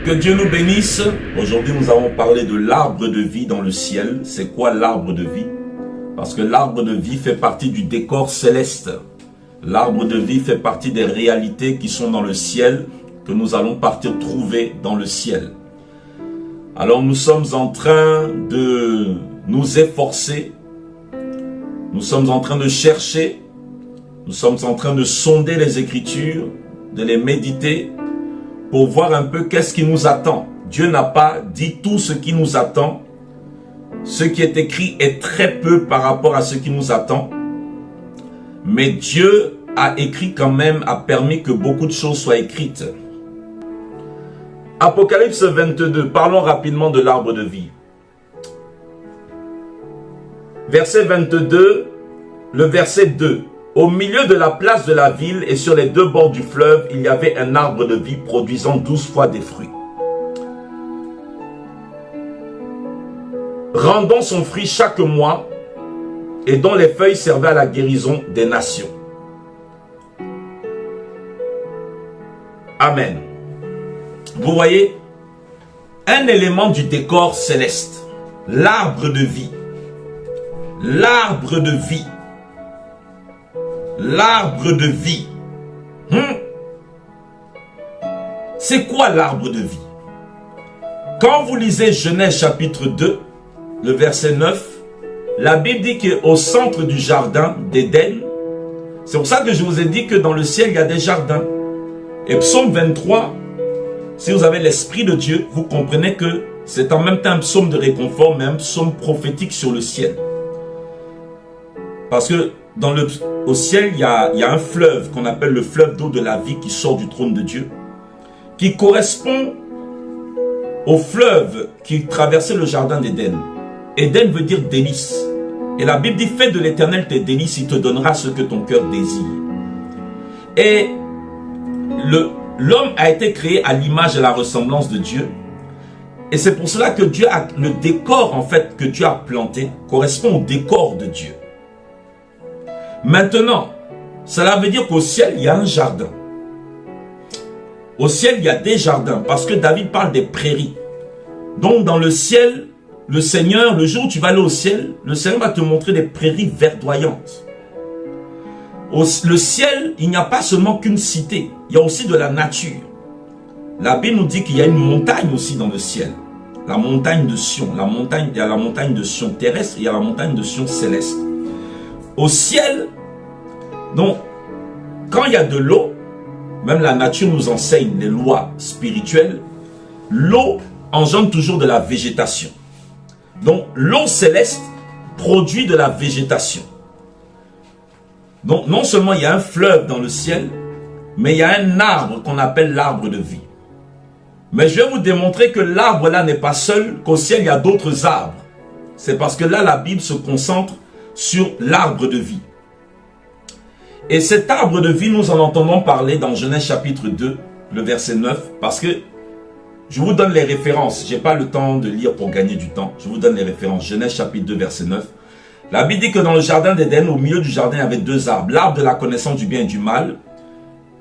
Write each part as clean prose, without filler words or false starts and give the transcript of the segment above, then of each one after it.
Que Dieu nous bénisse. Aujourd'hui, nous allons parler de l'arbre de vie dans le ciel. C'est quoi l'arbre de vie? Parce que l'arbre de vie fait partie du décor céleste. L'arbre de vie fait partie des réalités qui sont dans le ciel, que nous allons partir trouver dans le ciel. Alors nous sommes en train de nous efforcer. Nous sommes en train de chercher. Nous sommes en train de sonder les Écritures, de les méditer, pour voir un peu qu'est-ce qui nous attend. Dieu n'a pas dit tout ce qui nous attend. Ce qui est écrit est très peu par rapport à ce qui nous attend. Mais Dieu a écrit quand même, a permis que beaucoup de choses soient écrites. Apocalypse 22, parlons rapidement de l'arbre de vie. Verset 22, le verset 2. Au milieu de la place de la ville et sur les deux bords du fleuve, il y avait un arbre de vie produisant 12 fois des fruits, rendant son fruit chaque mois et dont les feuilles servaient à la guérison des nations. Amen. Vous voyez, un élément du décor céleste, l'arbre de vie. L'arbre de vie. L'arbre de vie. C'est quoi l'arbre de vie? Quand vous lisez Genèse chapitre 2, le verset 9, la Bible dit qu'au centre du jardin d'Éden, c'est pour ça que je vous ai dit que dans le ciel, il y a des jardins. Et psaume 23, si vous avez l'Esprit de Dieu, vous comprenez que c'est en même temps un psaume de réconfort, mais un psaume prophétique sur le ciel. Parce que au ciel, il y a un fleuve qu'on appelle le fleuve d'eau de la vie qui sort du trône de Dieu, qui correspond au fleuve qui traversait le jardin d'Éden. Éden veut dire délice. Et la Bible dit, fais de l'Éternel tes délices, il te donnera ce que ton cœur désire. Et l'homme a été créé à l'image et la ressemblance de Dieu. Et c'est pour cela que Dieu a, le décor en fait que Dieu a planté correspond au décor de Dieu. Maintenant, cela veut dire qu'au ciel, il y a un jardin. Au ciel, il y a des jardins, parce que David parle des prairies. Donc, dans le ciel, le Seigneur, le jour où tu vas aller au ciel, le Seigneur va te montrer des prairies verdoyantes. Le ciel, il n'y a pas seulement qu'une cité, il y a aussi de la nature. La Bible nous dit qu'il y a une montagne aussi dans le ciel. La montagne de Sion. Il y a la montagne de Sion terrestre, il y a la montagne de Sion céleste. Au ciel, donc, quand il y a de l'eau, même la nature nous enseigne les lois spirituelles, l'eau engendre toujours de la végétation. Donc, l'eau céleste produit de la végétation. Donc, non seulement il y a un fleuve dans le ciel, mais il y a un arbre qu'on appelle l'arbre de vie. Mais je vais vous démontrer que l'arbre là n'est pas seul, qu'au ciel il y a d'autres arbres. C'est parce que là, la Bible se concentre sur l'arbre de vie. Et cet arbre de vie, nous en entendons parler dans Genèse chapitre 2, le verset 9, parce que je vous donne les références. Je n'ai pas le temps de lire pour gagner du temps. Je vous donne les références. Genèse chapitre 2, verset 9. La Bible dit que dans le jardin d'Éden, au milieu du jardin, il y avait deux arbres. L'arbre de la connaissance du bien et du mal,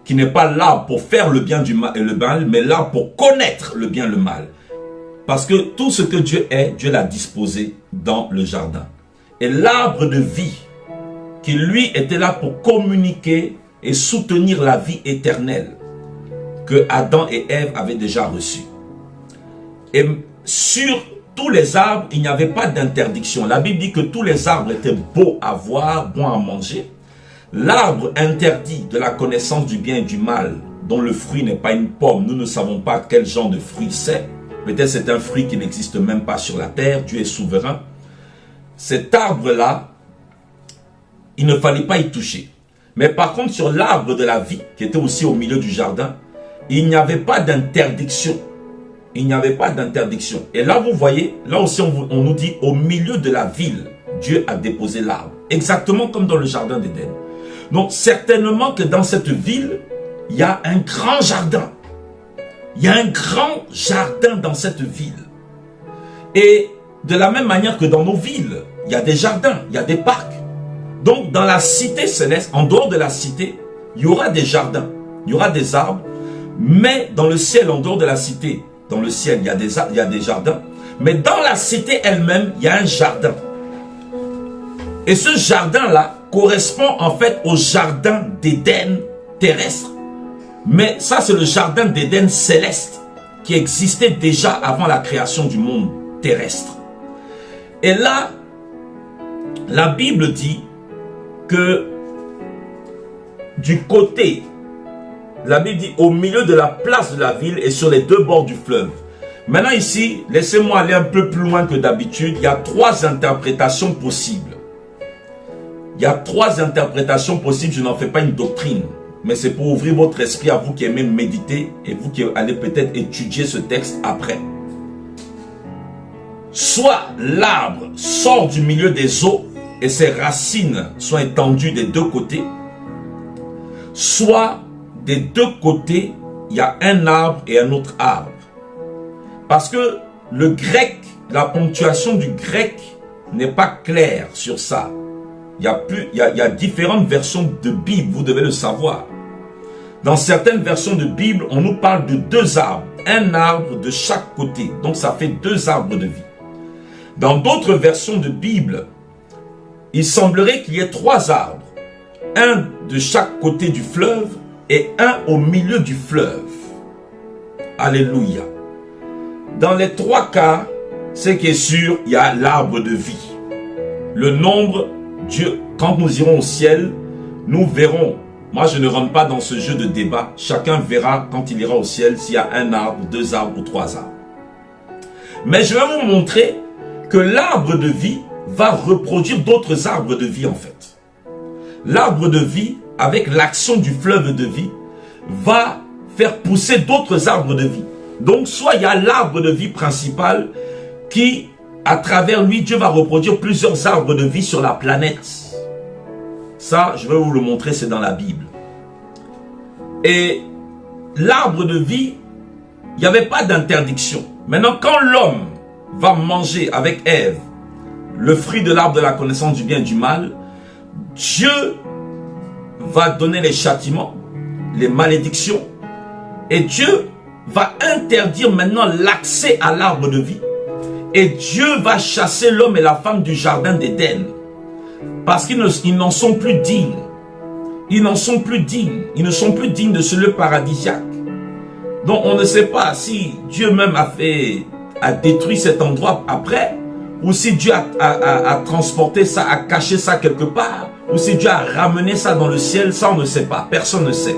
qui n'est pas l'arbre pour faire le bien et le mal, mais l'arbre pour connaître le bien et le mal. Parce que tout ce que Dieu est, Dieu l'a disposé dans le jardin. Et l'arbre de vie, qui lui était là pour communiquer et soutenir la vie éternelle que Adam et Ève avaient déjà reçue. Et sur tous les arbres, il n'y avait pas d'interdiction. La Bible dit que tous les arbres étaient beaux à voir, bons à manger. L'arbre interdit de la connaissance du bien et du mal, dont le fruit n'est pas une pomme, nous ne savons pas quel genre de fruit c'est. Peut-être c'est un fruit qui n'existe même pas sur la terre, Dieu est souverain. Cet arbre-là, il ne fallait pas y toucher. Mais par contre, sur l'arbre de la vie, qui était aussi au milieu du jardin, il n'y avait pas d'interdiction. Il n'y avait pas d'interdiction. Et là, vous voyez, là aussi, on nous dit, au milieu de la ville, Dieu a déposé l'arbre. Exactement comme dans le jardin d'Éden. Donc, certainement que dans cette ville, il y a un grand jardin. Il y a un grand jardin dans cette ville. Et de la même manière que dans nos villes, il y a des jardins, il y a des parcs. Donc, dans la cité céleste, en dehors de la cité, il y aura des jardins, il y aura des arbres. Mais dans le ciel, en dehors de la cité, Dans le ciel, il y a des jardins. Mais dans la cité elle-même, il y a un jardin. Et ce jardin-là correspond en fait au jardin d'Éden terrestre. Mais ça, c'est le jardin d'Éden céleste qui existait déjà avant la création du monde terrestre. Et là, la Bible dit que du côté, la Bible dit au milieu de la place de la ville et sur les deux bords du fleuve. Maintenant ici, laissez-moi aller un peu plus loin que d'habitude. Il y a trois interprétations possibles. Il y a trois interprétations possibles. Je n'en fais pas une doctrine. Mais c'est pour ouvrir votre esprit à vous qui aimez méditer et vous qui allez peut-être étudier ce texte après. Soit l'arbre sort du milieu des eaux et ses racines sont étendues des deux côtés. Soit des deux côtés, il y a un arbre et un autre arbre. Parce que le grec, la ponctuation du grec n'est pas claire sur ça. Il y a différentes versions de Bible, vous devez le savoir. Dans certaines versions de Bible, on nous parle de deux arbres. Un arbre de chaque côté. Donc ça fait deux arbres de vie. Dans d'autres versions de Bible, il semblerait qu'il y ait trois arbres. Un de chaque côté du fleuve et un au milieu du fleuve. Alléluia. Dans les trois cas, ce qui est sûr, il y a l'arbre de vie. Le nombre, Dieu, quand nous irons au ciel, nous verrons. Moi, je ne rentre pas dans ce jeu de débat. Chacun verra quand il ira au ciel s'il y a un arbre, deux arbres ou trois arbres. Mais je vais vous montrer que l'arbre de vie va reproduire d'autres arbres de vie en fait. L'arbre de vie, avec l'action du fleuve de vie, va faire pousser d'autres arbres de vie. Donc, soit il y a l'arbre de vie principal qui, à travers lui, Dieu va reproduire plusieurs arbres de vie sur la planète. Ça, je vais vous le montrer, c'est dans la Bible. Et l'arbre de vie, il n'y avait pas d'interdiction. Maintenant, quand l'homme va manger avec Ève le fruit de l'arbre de la connaissance du bien et du mal, Dieu va donner les châtiments, les malédictions, et Dieu va interdire maintenant l'accès à l'arbre de vie. Et Dieu va chasser l'homme et la femme du jardin d'Éden. Parce qu'ils n'en sont plus dignes. Ils n'en sont plus dignes. Ils ne sont plus dignes de ce lieu paradisiaque. Donc on ne sait pas si Dieu même a détruit cet endroit après, ou si Dieu a transporté ça, a caché ça quelque part, ou si Dieu a ramené ça dans le ciel, ça on ne sait pas. Personne ne sait.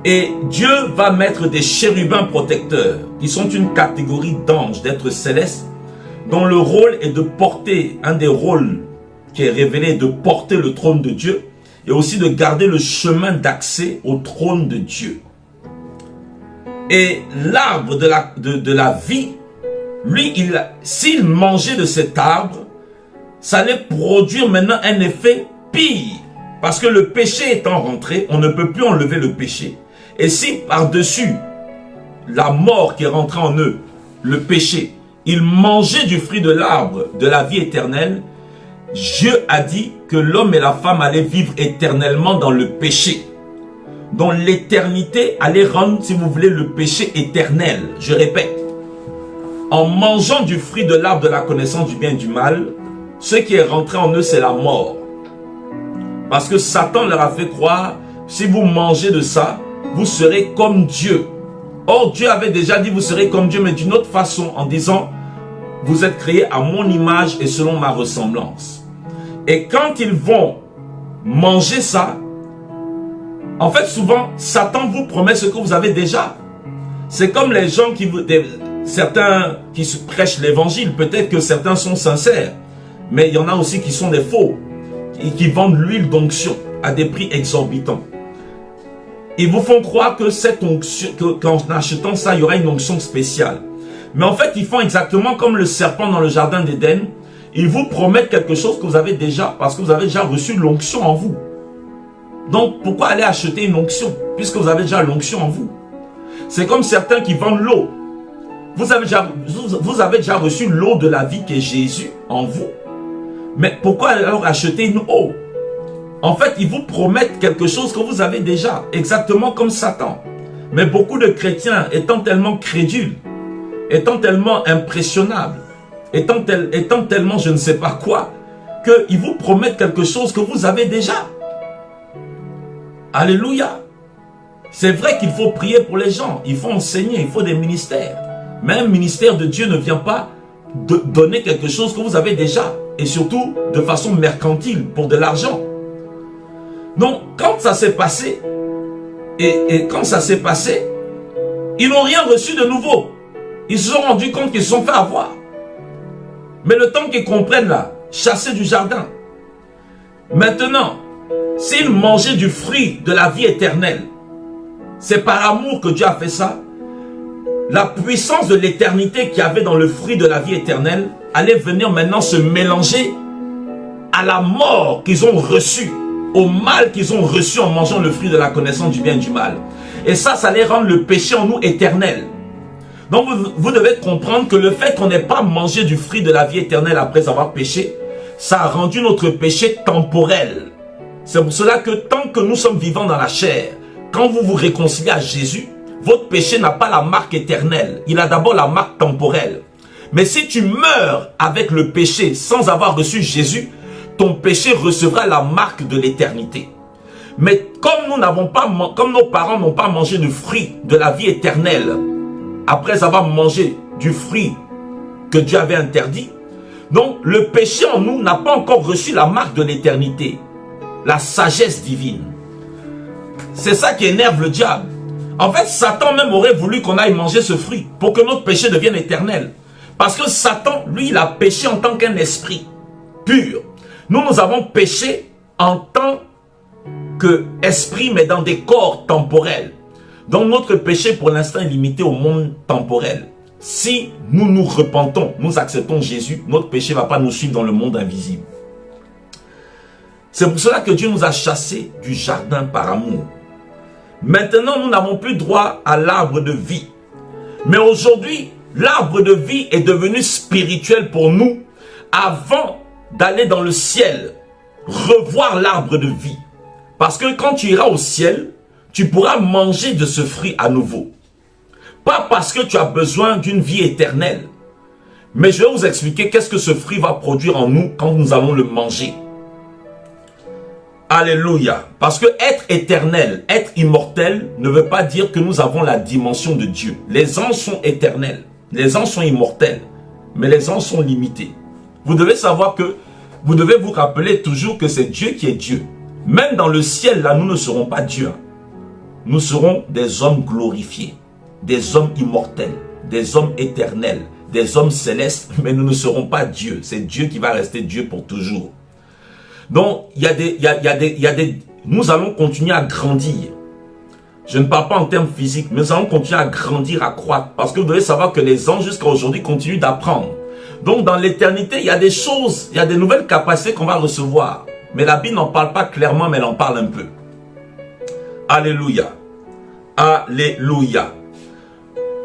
Et Dieu va mettre des chérubins protecteurs, qui sont une catégorie d'anges, d'êtres célestes, dont le rôle est de porter, un des rôles qui est révélé, de porter le trône de Dieu, et aussi de garder le chemin d'accès au trône de Dieu. Et l'arbre de la vie, lui, s'il mangeait de cet arbre, ça allait produire maintenant un effet pire. Parce que le péché étant rentré, on ne peut plus enlever le péché. Et si par-dessus la mort qui est rentrée en eux, le péché, ils mangeaient du fruit de l'arbre de la vie éternelle, Dieu a dit que l'homme et la femme allaient vivre éternellement dans le péché. Donc l'éternité allait rendre, si vous voulez, le péché éternel. Je répète, en mangeant du fruit de l'arbre de la connaissance du bien et du mal, ce qui est rentré en eux, c'est la mort. Parce que Satan leur a fait croire, si vous mangez de ça, vous serez comme Dieu. Or, Dieu avait déjà dit, vous serez comme Dieu, mais d'une autre façon, en disant, vous êtes créés à mon image et selon ma ressemblance. Et quand ils vont manger ça, en fait, souvent, Satan vous promet ce que vous avez déjà. C'est comme les gens certains qui prêchent l'évangile, peut-être que certains sont sincères, mais il y en a aussi qui sont des faux, et qui vendent l'huile d'onction à des prix exorbitants. Ils vous font croire que cette onction, qu'en achetant ça, il y aura une onction spéciale. Mais en fait, ils font exactement comme le serpent dans le jardin d'Éden. Ils vous promettent quelque chose que vous avez déjà, parce que vous avez déjà reçu l'onction en vous. Donc, pourquoi aller acheter une onction, puisque vous avez déjà l'onction en vous? C'est comme certains qui vendent l'eau. Vous avez déjà reçu l'eau de la vie qui est Jésus en vous. Mais pourquoi alors acheter une eau? En fait, ils vous promettent quelque chose que vous avez déjà, exactement comme Satan. Mais beaucoup de chrétiens étant tellement crédules, étant tellement impressionnables, étant tellement je ne sais pas quoi, qu'ils vous promettent quelque chose que vous avez déjà. Alléluia. C'est vrai qu'il faut prier pour les gens, il faut enseigner, il faut des ministères. Mais un ministère de Dieu ne vient pas donner quelque chose que vous avez déjà. Et surtout de façon mercantile, pour de l'argent. Donc, quand ça s'est passé, et quand ça s'est passé, ils n'ont rien reçu de nouveau. Ils se sont rendus compte qu'ils se sont fait avoir. Mais le temps qu'ils comprennent là, chasser du jardin. Maintenant, s'ils mangeaient du fruit de la vie éternelle, c'est par amour que Dieu a fait ça. La puissance de l'éternité qu'il y avait dans le fruit de la vie éternelle allait venir maintenant se mélanger à la mort qu'ils ont reçue, au mal qu'ils ont reçu en mangeant le fruit de la connaissance du bien et du mal. Et ça allait rendre le péché en nous éternel. Donc vous devez comprendre que le fait qu'on n'ait pas mangé du fruit de la vie éternelle après avoir péché, ça a rendu notre péché temporel. C'est pour cela que tant que nous sommes vivants dans la chair, quand vous vous réconciliez à Jésus, votre péché n'a pas la marque éternelle. Il a d'abord la marque temporelle. Mais si tu meurs avec le péché sans avoir reçu Jésus, ton péché recevra la marque de l'éternité. Mais comme nous n'avons pas, comme nos parents n'ont pas mangé du fruit de la vie éternelle, après avoir mangé du fruit que Dieu avait interdit, donc le péché en nous n'a pas encore reçu la marque de l'éternité, la sagesse divine. C'est ça qui énerve le diable. En fait, Satan même aurait voulu qu'on aille manger ce fruit pour que notre péché devienne éternel. Parce que Satan, lui, il a péché en tant qu'un esprit pur. Nous avons péché en tant qu'esprit, mais dans des corps temporels. Donc notre péché pour l'instant est limité au monde temporel. Si nous nous repentons, nous acceptons Jésus, notre péché ne va pas nous suivre dans le monde invisible. C'est pour cela que Dieu nous a chassés du jardin par amour. Maintenant, nous n'avons plus droit à l'arbre de vie. Mais aujourd'hui, l'arbre de vie est devenu spirituel pour nous avant d'aller dans le ciel, revoir l'arbre de vie. Parce que quand tu iras au ciel, tu pourras manger de ce fruit à nouveau. Pas parce que tu as besoin d'une vie éternelle. Mais je vais vous expliquer qu'est-ce que ce fruit va produire en nous quand nous allons le manger. Alléluia. Parce que être éternel, être immortel, ne veut pas dire que nous avons la dimension de Dieu. Les anges sont éternels. Les anges sont immortels. Mais les anges sont limités. Vous devez savoir que, vous devez vous rappeler toujours que c'est Dieu qui est Dieu. Même dans le ciel, là, nous ne serons pas Dieu. Nous serons des hommes glorifiés, des hommes immortels, des hommes éternels, des hommes célestes, mais nous ne serons pas Dieu. C'est Dieu qui va rester Dieu pour toujours. Donc, nous allons continuer à grandir. Je ne parle pas en termes physiques, mais nous allons continuer à grandir, à croître. Parce que vous devez savoir que les anges jusqu'à aujourd'hui continuent d'apprendre. Donc, dans l'éternité, il y a des choses, il y a des nouvelles capacités qu'on va recevoir. Mais la Bible n'en parle pas clairement, mais elle en parle un peu. Alléluia. Alléluia.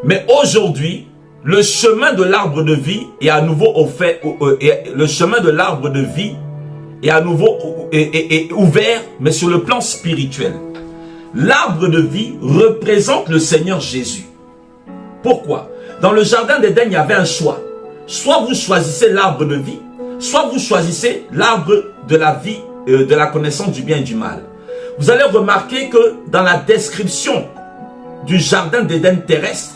Mais aujourd'hui, le chemin de l'arbre de vie est à nouveau le chemin de l'arbre de vie est à nouveau ouvert, mais sur le plan spirituel. L'arbre de vie représente le Seigneur Jésus. Pourquoi? Dans le jardin d'Éden, il y avait un choix. Soit vous choisissez l'arbre de vie, soit vous choisissez l'arbre de la vie, de la connaissance du bien et du mal. Vous allez remarquer que dans la description du jardin d'Éden terrestre,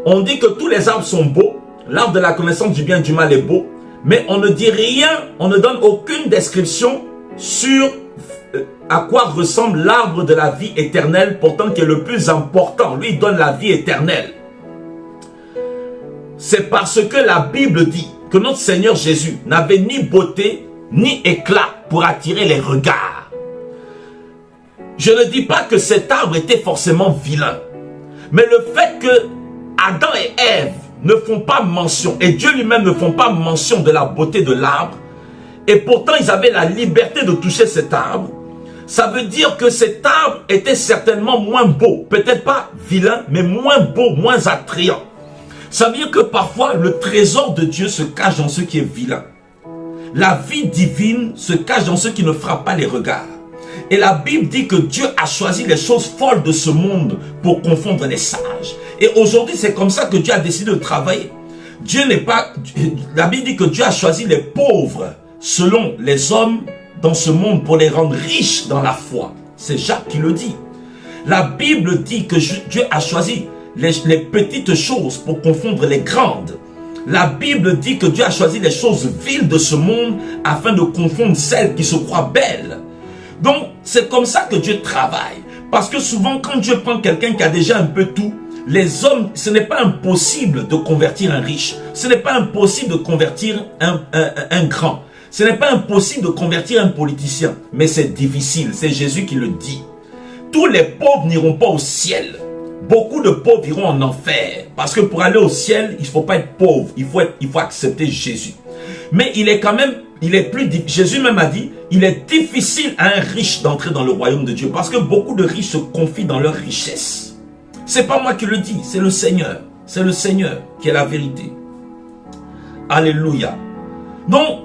on dit que tous les arbres sont beaux, l'arbre de la connaissance du bien et du mal est beau, mais on ne dit rien, on ne donne aucune description sur à quoi ressemble l'arbre de la vie éternelle, pourtant qui est le plus important. Lui, il donne la vie éternelle. C'est parce que la Bible dit que notre Seigneur Jésus n'avait ni beauté, ni éclat pour attirer les regards. Je ne dis pas que cet arbre était forcément vilain, mais le fait que Adam et Ève ne font pas mention, et Dieu lui-même ne font pas mention de la beauté de l'arbre, et pourtant ils avaient la liberté de toucher cet arbre, ça veut dire que cet arbre était certainement moins beau, peut-être pas vilain, mais moins beau, moins attrayant. Ça veut dire que parfois le trésor de Dieu se cache dans ce qui est vilain. La vie divine se cache dans ce qui ne frappe pas les regards. Et la Bible dit que Dieu a choisi les choses folles de ce monde pour confondre les sages. Et aujourd'hui, c'est comme ça que Dieu a décidé de travailler. Dieu n'est pas... La Bible dit que Dieu a choisi les pauvres selon les hommes dans ce monde pour les rendre riches dans la foi. C'est Jacques qui le dit. La Bible dit que Dieu a choisi les petites choses pour confondre les grandes. La Bible dit que Dieu a choisi les choses viles de ce monde afin de confondre celles qui se croient belles. Donc, c'est comme ça que Dieu travaille. Parce que souvent, quand Dieu prend quelqu'un qui a déjà un peu tout, les hommes, ce n'est pas impossible de convertir un riche. Ce n'est pas impossible de convertir un grand. Ce n'est pas impossible de convertir un politicien. Mais c'est difficile, c'est Jésus qui le dit. Tous les pauvres n'iront pas au ciel. Beaucoup de pauvres iront en enfer. Parce que pour aller au ciel, il ne faut pas être pauvre. Il faut accepter Jésus. Mais il est quand même, Jésus même a dit, il est difficile à un riche d'entrer dans le royaume de Dieu. Parce que beaucoup de riches se confient dans leur richesse. C'est pas moi qui le dis, c'est le Seigneur. C'est le Seigneur qui est la vérité. Alléluia. Donc,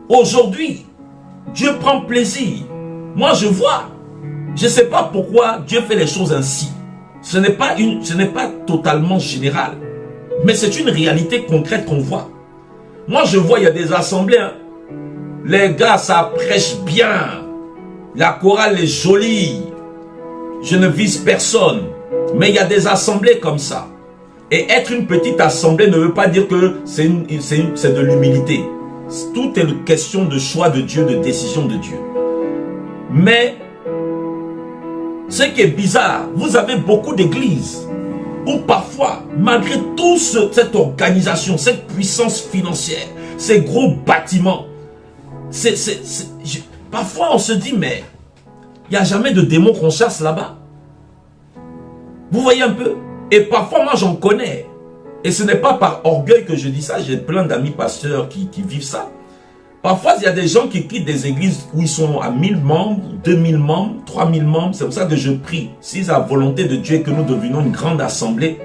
aujourd'hui, Dieu prend plaisir. Moi, je vois. Je ne sais pas pourquoi Dieu fait les choses ainsi. Ce n'est pas totalement général. Mais c'est une réalité concrète qu'on voit. Moi, je vois, il y a des assemblées. Hein. Les gars, ça prêche bien. La chorale est jolie. Je ne vise personne. Mais il y a des assemblées comme ça. Et être une petite assemblée ne veut pas dire que c'est de l'humilité. Tout est une question de choix de Dieu, de décision de Dieu. Mais ce qui est bizarre, vous avez beaucoup d'églises où parfois, malgré toute cette organisation, cette puissance financière, ces gros bâtiments, parfois on se dit, mais il n'y a jamais de démons qu'on chasse là-bas. Vous voyez un peu? Et parfois, moi, j'en connais. Et ce n'est pas par orgueil que je dis ça. J'ai plein d'amis pasteurs qui vivent ça. Parfois, il y a des gens qui quittent des églises où ils sont à 1000 membres, 2000 membres, 3000 membres. C'est pour ça que je prie. Si c'est la volonté de Dieu que nous devenions une grande assemblée,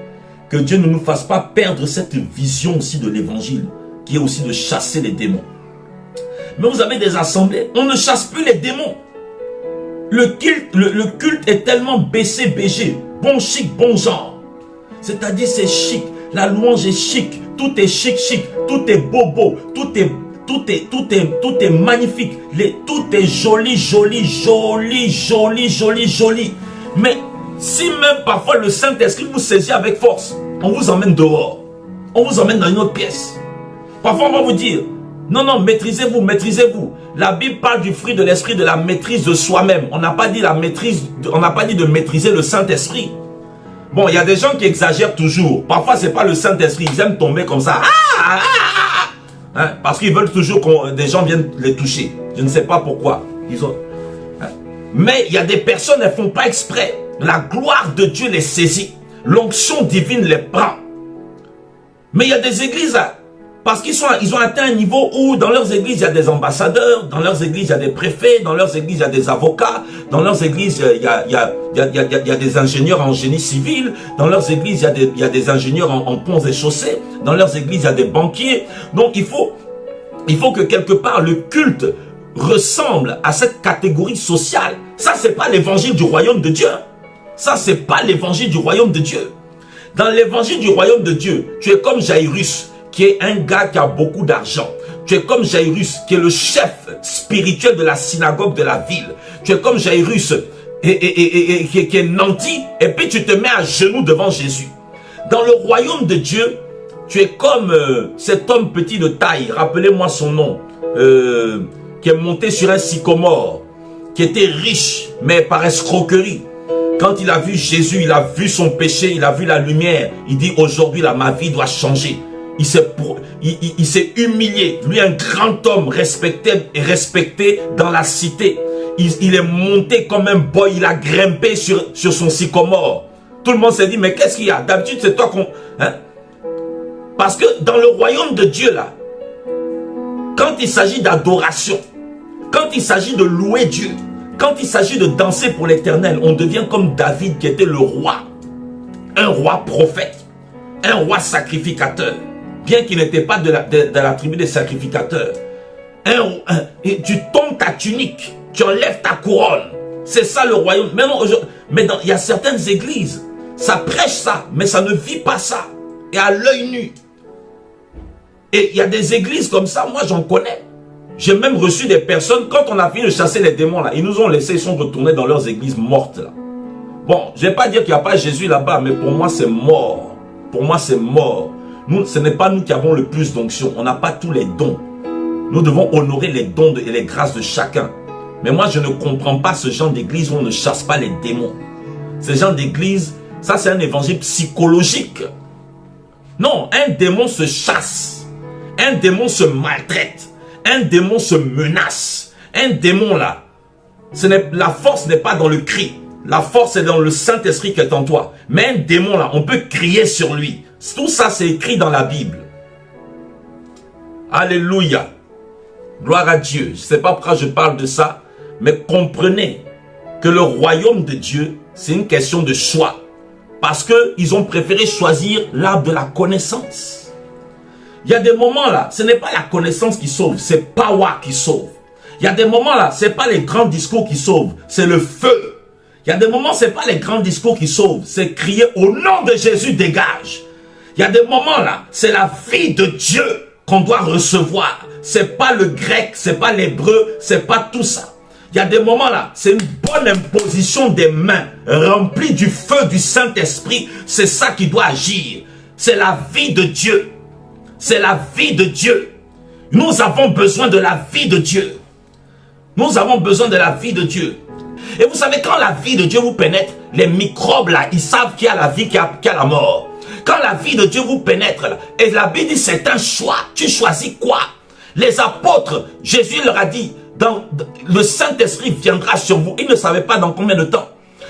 que Dieu ne nous fasse pas perdre cette vision aussi de l'évangile, qui est aussi de chasser les démons. Mais vous avez des assemblées, on ne chasse plus les démons. Le culte est tellement baissé, BG, bon chic, bon genre. C'est-à-dire c'est chic, la louange est chic, tout est chic, tout est bobo, tout est magnifique, tout est joli. Mais si même parfois le Saint-Esprit vous saisit avec force, on vous emmène dehors, on vous emmène dans une autre pièce. Parfois on va vous dire, non, maîtrisez-vous. La Bible parle du fruit de l'esprit, de la maîtrise de soi-même. On n'a pas dit de maîtriser le Saint-Esprit. Bon, il y a des gens qui exagèrent toujours. Parfois, ce n'est pas le Saint-Esprit. Ils aiment tomber comme ça. Hein, parce qu'ils veulent toujours que des gens viennent les toucher. Je ne sais pas pourquoi. Mais il y a des personnes, elles ne font pas exprès. La gloire de Dieu les saisit. L'onction divine les prend. Mais il y a des églises... Parce qu'ils ont atteint un niveau où dans leurs églises, il y a des ambassadeurs, dans leurs églises, il y a des préfets, dans leurs églises, il y a des avocats, dans leurs églises, il y a des ingénieurs en génie civil, dans leurs églises, il y a des ingénieurs en ponts et chaussées, dans leurs églises, il y a des banquiers. Donc il faut que quelque part le culte ressemble à cette catégorie sociale. Ça, c'est pas l'évangile du royaume de Dieu. Ça, c'est pas l'évangile du royaume de Dieu. Dans l'évangile du royaume de Dieu, tu es comme Jairus, qui est un gars qui a beaucoup d'argent. Tu es comme Jairus, qui est le chef spirituel de la synagogue de la ville. Tu es comme Jairus, qui est nanti, et puis tu te mets à genoux devant Jésus. Dans le royaume de Dieu, tu es comme cet homme petit de taille, rappelez-moi son nom, qui est monté sur un sycomore, qui était riche, mais par escroquerie. Quand il a vu Jésus, il a vu son péché, il a vu la lumière, il dit aujourd'hui là, ma vie doit changer. Il s'est humilié. Lui, un grand homme respecté dans la cité. Il est monté comme un boy. Il a grimpé sur son sycomore. Tout le monde s'est dit, mais qu'est-ce qu'il y a? D'habitude, c'est toi qu'on... Hein? Parce que dans le royaume de Dieu, là, quand il s'agit d'adoration, quand il s'agit de louer Dieu, quand il s'agit de danser pour l'Éternel, on devient comme David qui était le roi. Un roi prophète. Un roi sacrificateur. Bien qu'il n'était pas de la tribu des sacrificateurs. Et tu tombes ta tunique, tu enlèves ta couronne. C'est ça le royaume. Mais non, mais il y a certaines églises, ça prêche ça, mais ça ne vit pas ça. Et à l'œil nu. Et il y a des églises comme ça, moi j'en connais. J'ai même reçu des personnes, quand on a fini de chasser les démons là, ils nous ont laissé, ils sont retournés dans leurs églises mortes là. Bon, je ne vais pas dire qu'il n'y a pas Jésus là-bas, mais pour moi c'est mort. Pour moi c'est mort. Nous, ce n'est pas nous qui avons le plus d'onction. On n'a pas tous les dons. Nous devons honorer les dons et les grâces de chacun. Mais moi je ne comprends pas ce genre d'église où on ne chasse pas les démons. Ce genre d'église, ça c'est un évangile psychologique. Non, un démon se chasse. Un démon se maltraite. Un démon se menace. Un démon là, la force n'est pas dans le cri. La force est dans le Saint-Esprit qui est en toi. Mais un démon là, on peut crier sur lui. Tout ça c'est écrit dans la Bible. Alléluia. Gloire à Dieu. Je ne sais pas pourquoi je parle de ça. Mais comprenez que le royaume de Dieu, c'est une question de choix. Parce qu'ils ont préféré choisir l'arbre de la connaissance. Il y a des moments là, ce n'est pas la connaissance qui sauve, c'est power qui sauve. Il y a des moments là, ce n'est pas les grands discours qui sauvent, c'est le feu. Il y a des moments, ce n'est pas les grands discours qui sauvent, c'est crier au nom de Jésus, dégage. Il y a des moments là, c'est la vie de Dieu qu'on doit recevoir. C'est pas le grec, c'est pas l'hébreu, c'est pas tout ça. Il y a des moments là, c'est une bonne imposition des mains remplies du feu du Saint-Esprit. C'est ça qui doit agir. C'est la vie de Dieu. C'est la vie de Dieu. Nous avons besoin de la vie de Dieu. Nous avons besoin de la vie de Dieu. Et vous savez, quand la vie de Dieu vous pénètre, les microbes là, ils savent qu'il y a la vie, qu'il y a la mort. Quand la vie de Dieu vous pénètre là, et la Bible dit c'est un choix. Tu choisis quoi? Les apôtres, Jésus leur a dit, le Saint-Esprit viendra sur vous. Ils ne savaient pas dans combien de temps.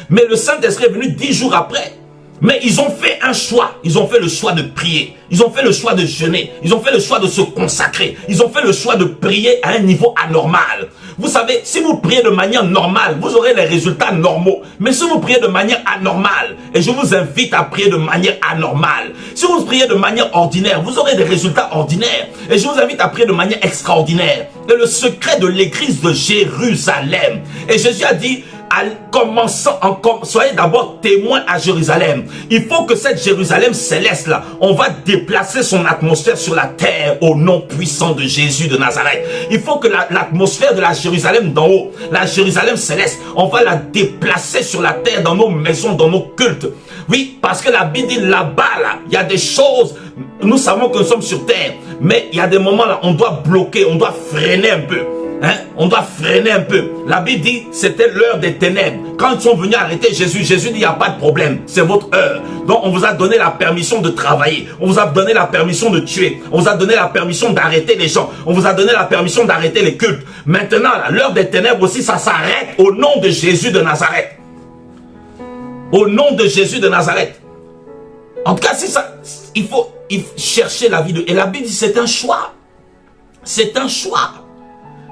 Mais le Saint-Esprit est venu 10 jours après. Mais ils ont fait un choix. Ils ont fait le choix de prier. Ils ont fait le choix de jeûner. Ils ont fait le choix de se consacrer. Ils ont fait le choix de prier à un niveau anormal. Vous savez, si vous priez de manière normale, vous aurez les résultats normaux. Mais si vous priez de manière anormale, et je vous invite à prier de manière anormale. Si vous priez de manière ordinaire, vous aurez des résultats ordinaires. Et je vous invite à prier de manière extraordinaire. Et le secret de l'église de Jérusalem. Et Jésus a dit, soyez d'abord témoins à Jérusalem. Il faut que cette Jérusalem céleste là, on va déplacer son atmosphère sur la terre au nom puissant de Jésus de Nazareth. Il faut que l'atmosphère de la Jérusalem d'en haut, la Jérusalem céleste, on va la déplacer sur la terre, dans nos maisons, dans nos cultes. Oui, parce que la Bible dit là-bas, là, il y a des choses, nous savons que nous sommes sur terre, mais il y a des moments là, on doit bloquer, on doit freiner un peu. Hein? On doit freiner un peu. La Bible dit c'était l'heure des ténèbres. Quand ils sont venus arrêter Jésus, Jésus dit il n'y a pas de problème, c'est votre heure. Donc on vous a donné la permission de travailler, on vous a donné la permission de tuer, on vous a donné la permission d'arrêter les gens, on vous a donné la permission d'arrêter les cultes. Maintenant l'heure des ténèbres aussi, ça s'arrête au nom de Jésus de Nazareth. Au nom de Jésus de Nazareth. En tout cas, si ça, il faut chercher la vie de... Et la Bible dit c'est un choix. C'est un choix.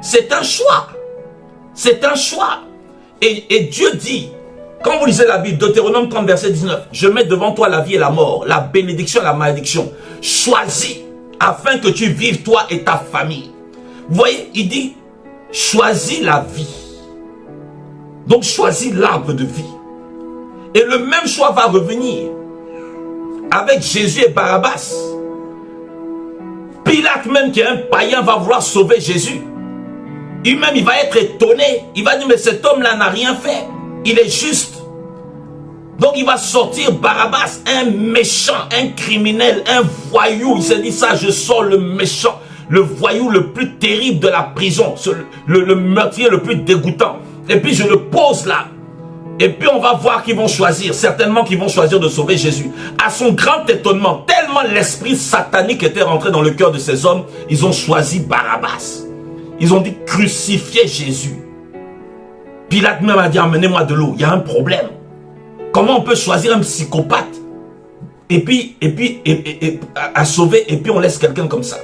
C'est un choix. C'est un choix. Et Dieu dit, quand vous lisez la Bible, Deutéronome 30, verset 19, je mets devant toi la vie et la mort, la bénédiction et la malédiction. Choisis afin que tu vives toi et ta famille. Vous voyez, il dit, choisis la vie. Donc choisis l'arbre de vie. Et le même choix va revenir avec Jésus et Barabbas. Pilate même qui est un païen va vouloir sauver Jésus. Lui-même, il va être étonné. Il va dire, mais cet homme-là n'a rien fait. Il est juste. Donc, il va sortir Barabbas, un méchant, un criminel, un voyou. Il s'est dit ça, je sors le méchant, le voyou le plus terrible de la prison, le meurtrier le plus dégoûtant. Et puis, je le pose là. Et puis, on va voir qu'ils vont choisir. Certainement qu'ils vont choisir de sauver Jésus. À son grand étonnement, tellement l'esprit satanique était rentré dans le cœur de ces hommes, ils ont choisi Barabbas. Ils ont dit crucifier Jésus. Pilate même a dit amenez-moi de l'eau. Il y a un problème. Comment on peut choisir un psychopathe et puis à sauver et puis on laisse quelqu'un comme ça?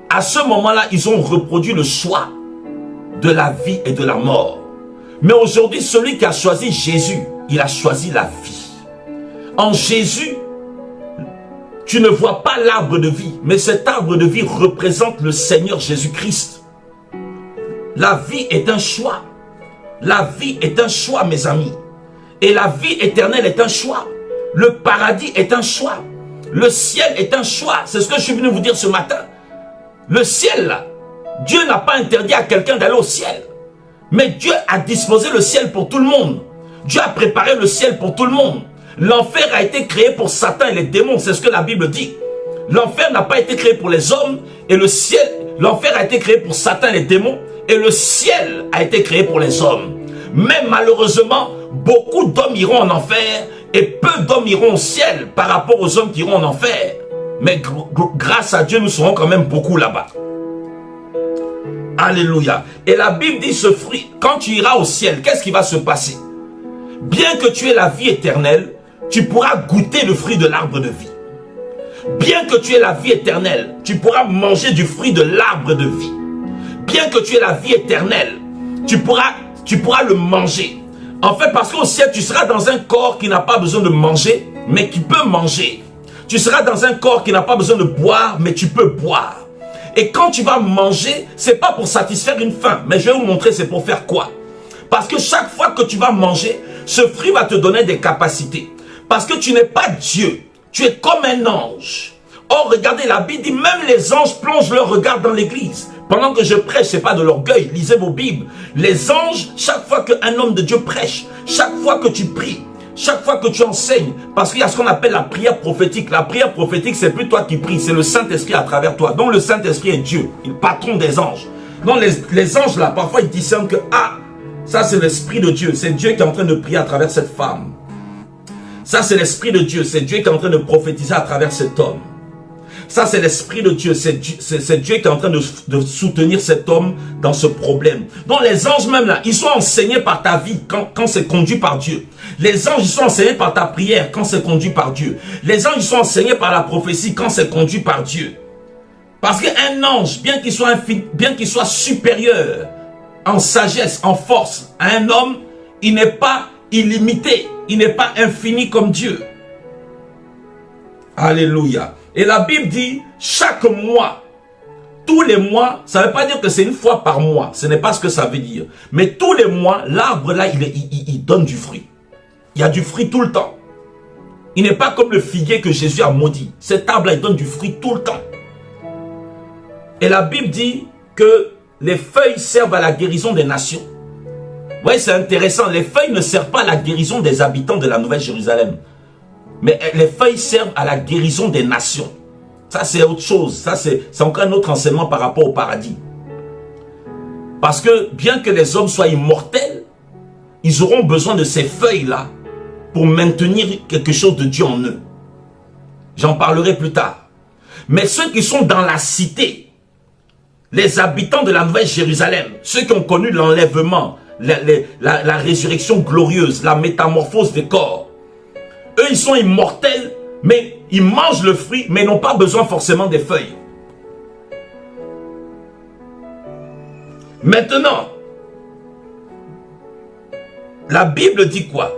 À ce moment-là, ils ont reproduit le choix de la vie et de la mort. Mais aujourd'hui, celui qui a choisi Jésus, il a choisi la vie. En Jésus, tu ne vois pas l'arbre de vie, mais cet arbre de vie représente le Seigneur Jésus-Christ. La vie est un choix. la vie est un choix, mes amis. Et la vie éternelle est un choix. Le paradis est un choix. Le ciel est un choix. C'est ce que je suis venu vous dire ce matin. Le ciel, là, Dieu n'a pas interdit à quelqu'un d'aller au ciel. Mais Dieu a disposé le ciel pour tout le monde. Dieu a préparé le ciel pour tout le monde. L'enfer a été créé pour Satan et les démons. C'est ce que la Bible dit. L'enfer n'a pas été créé pour les hommes. Et le ciel, l'enfer a été créé pour Satan et les démons. Et le ciel a été créé pour les hommes. Mais malheureusement, beaucoup d'hommes iront en enfer. Et peu d'hommes iront au ciel par rapport aux hommes qui iront en enfer. Mais grâce à Dieu, nous serons quand même beaucoup là-bas. Alléluia. Et la Bible dit ce fruit, quand tu iras au ciel, qu'est-ce qui va se passer? Bien que tu aies la vie éternelle, tu pourras goûter le fruit de l'arbre de vie. Bien que tu aies la vie éternelle, tu pourras manger du fruit de l'arbre de vie. Bien que tu aies la vie éternelle, tu pourras le manger. En fait, parce qu'au ciel, tu seras dans un corps qui n'a pas besoin de manger, mais qui peut manger. Tu seras dans un corps qui n'a pas besoin de boire, mais tu peux boire. Et quand tu vas manger, c'est pas pour satisfaire une faim, mais je vais vous montrer c'est pour faire quoi. Parce que chaque fois que tu vas manger, ce fruit va te donner des capacités. Parce que tu n'es pas Dieu, tu es comme un ange. Or, regardez, la Bible dit, même les anges plongent leur regard dans l'église. Pendant que je prêche, c'est pas de l'orgueil, lisez vos Bibles. Les anges, chaque fois qu'un homme de Dieu prêche, chaque fois que tu pries, chaque fois que tu enseignes, parce qu'il y a ce qu'on appelle la prière prophétique. La prière prophétique, c'est plus toi qui pries, c'est le Saint-Esprit à travers toi. Donc le Saint-Esprit est Dieu, le patron des anges. Donc les anges là, parfois ils discernent que, ah, ça c'est l'Esprit de Dieu, c'est Dieu qui est en train de prier à travers cette femme. Ça c'est l'Esprit de Dieu, c'est Dieu qui est en train de prophétiser à travers cet homme. Ça, c'est l'Esprit de Dieu. C'est Dieu qui est en train de soutenir cet homme dans ce problème. Donc, les anges même là, ils sont enseignés par ta vie quand c'est conduit par Dieu. Les anges, ils sont enseignés par ta prière quand c'est conduit par Dieu. Les anges, ils sont enseignés par la prophétie quand c'est conduit par Dieu. Parce qu'un ange, bien qu'il soit supérieur en sagesse, en force à un homme, il n'est pas illimité. Il n'est pas infini comme Dieu. Alléluia. Et la Bible dit, chaque mois, tous les mois, ça ne veut pas dire que c'est une fois par mois. Ce n'est pas ce que ça veut dire. Mais tous les mois, l'arbre là, il donne du fruit. Il y a du fruit tout le temps. Il n'est pas comme le figuier que Jésus a maudit. Cet arbre là, il donne du fruit tout le temps. Et la Bible dit que les feuilles servent à la guérison des nations. Vous voyez, c'est intéressant. Les feuilles ne servent pas à la guérison des habitants de la Nouvelle Jérusalem. Mais les feuilles servent à la guérison des nations. Ça, c'est autre chose. Ça, c'est encore un autre enseignement par rapport au paradis. Parce que bien que les hommes soient immortels, ils auront besoin de ces feuilles-là pour maintenir quelque chose de Dieu en eux. J'en parlerai plus tard. Mais ceux qui sont dans la cité, les habitants de la Nouvelle Jérusalem, ceux qui ont connu l'enlèvement, la résurrection glorieuse, la métamorphose des corps, eux, ils sont immortels, mais ils mangent le fruit, mais ils n'ont pas besoin forcément des feuilles. Maintenant, la Bible dit quoi?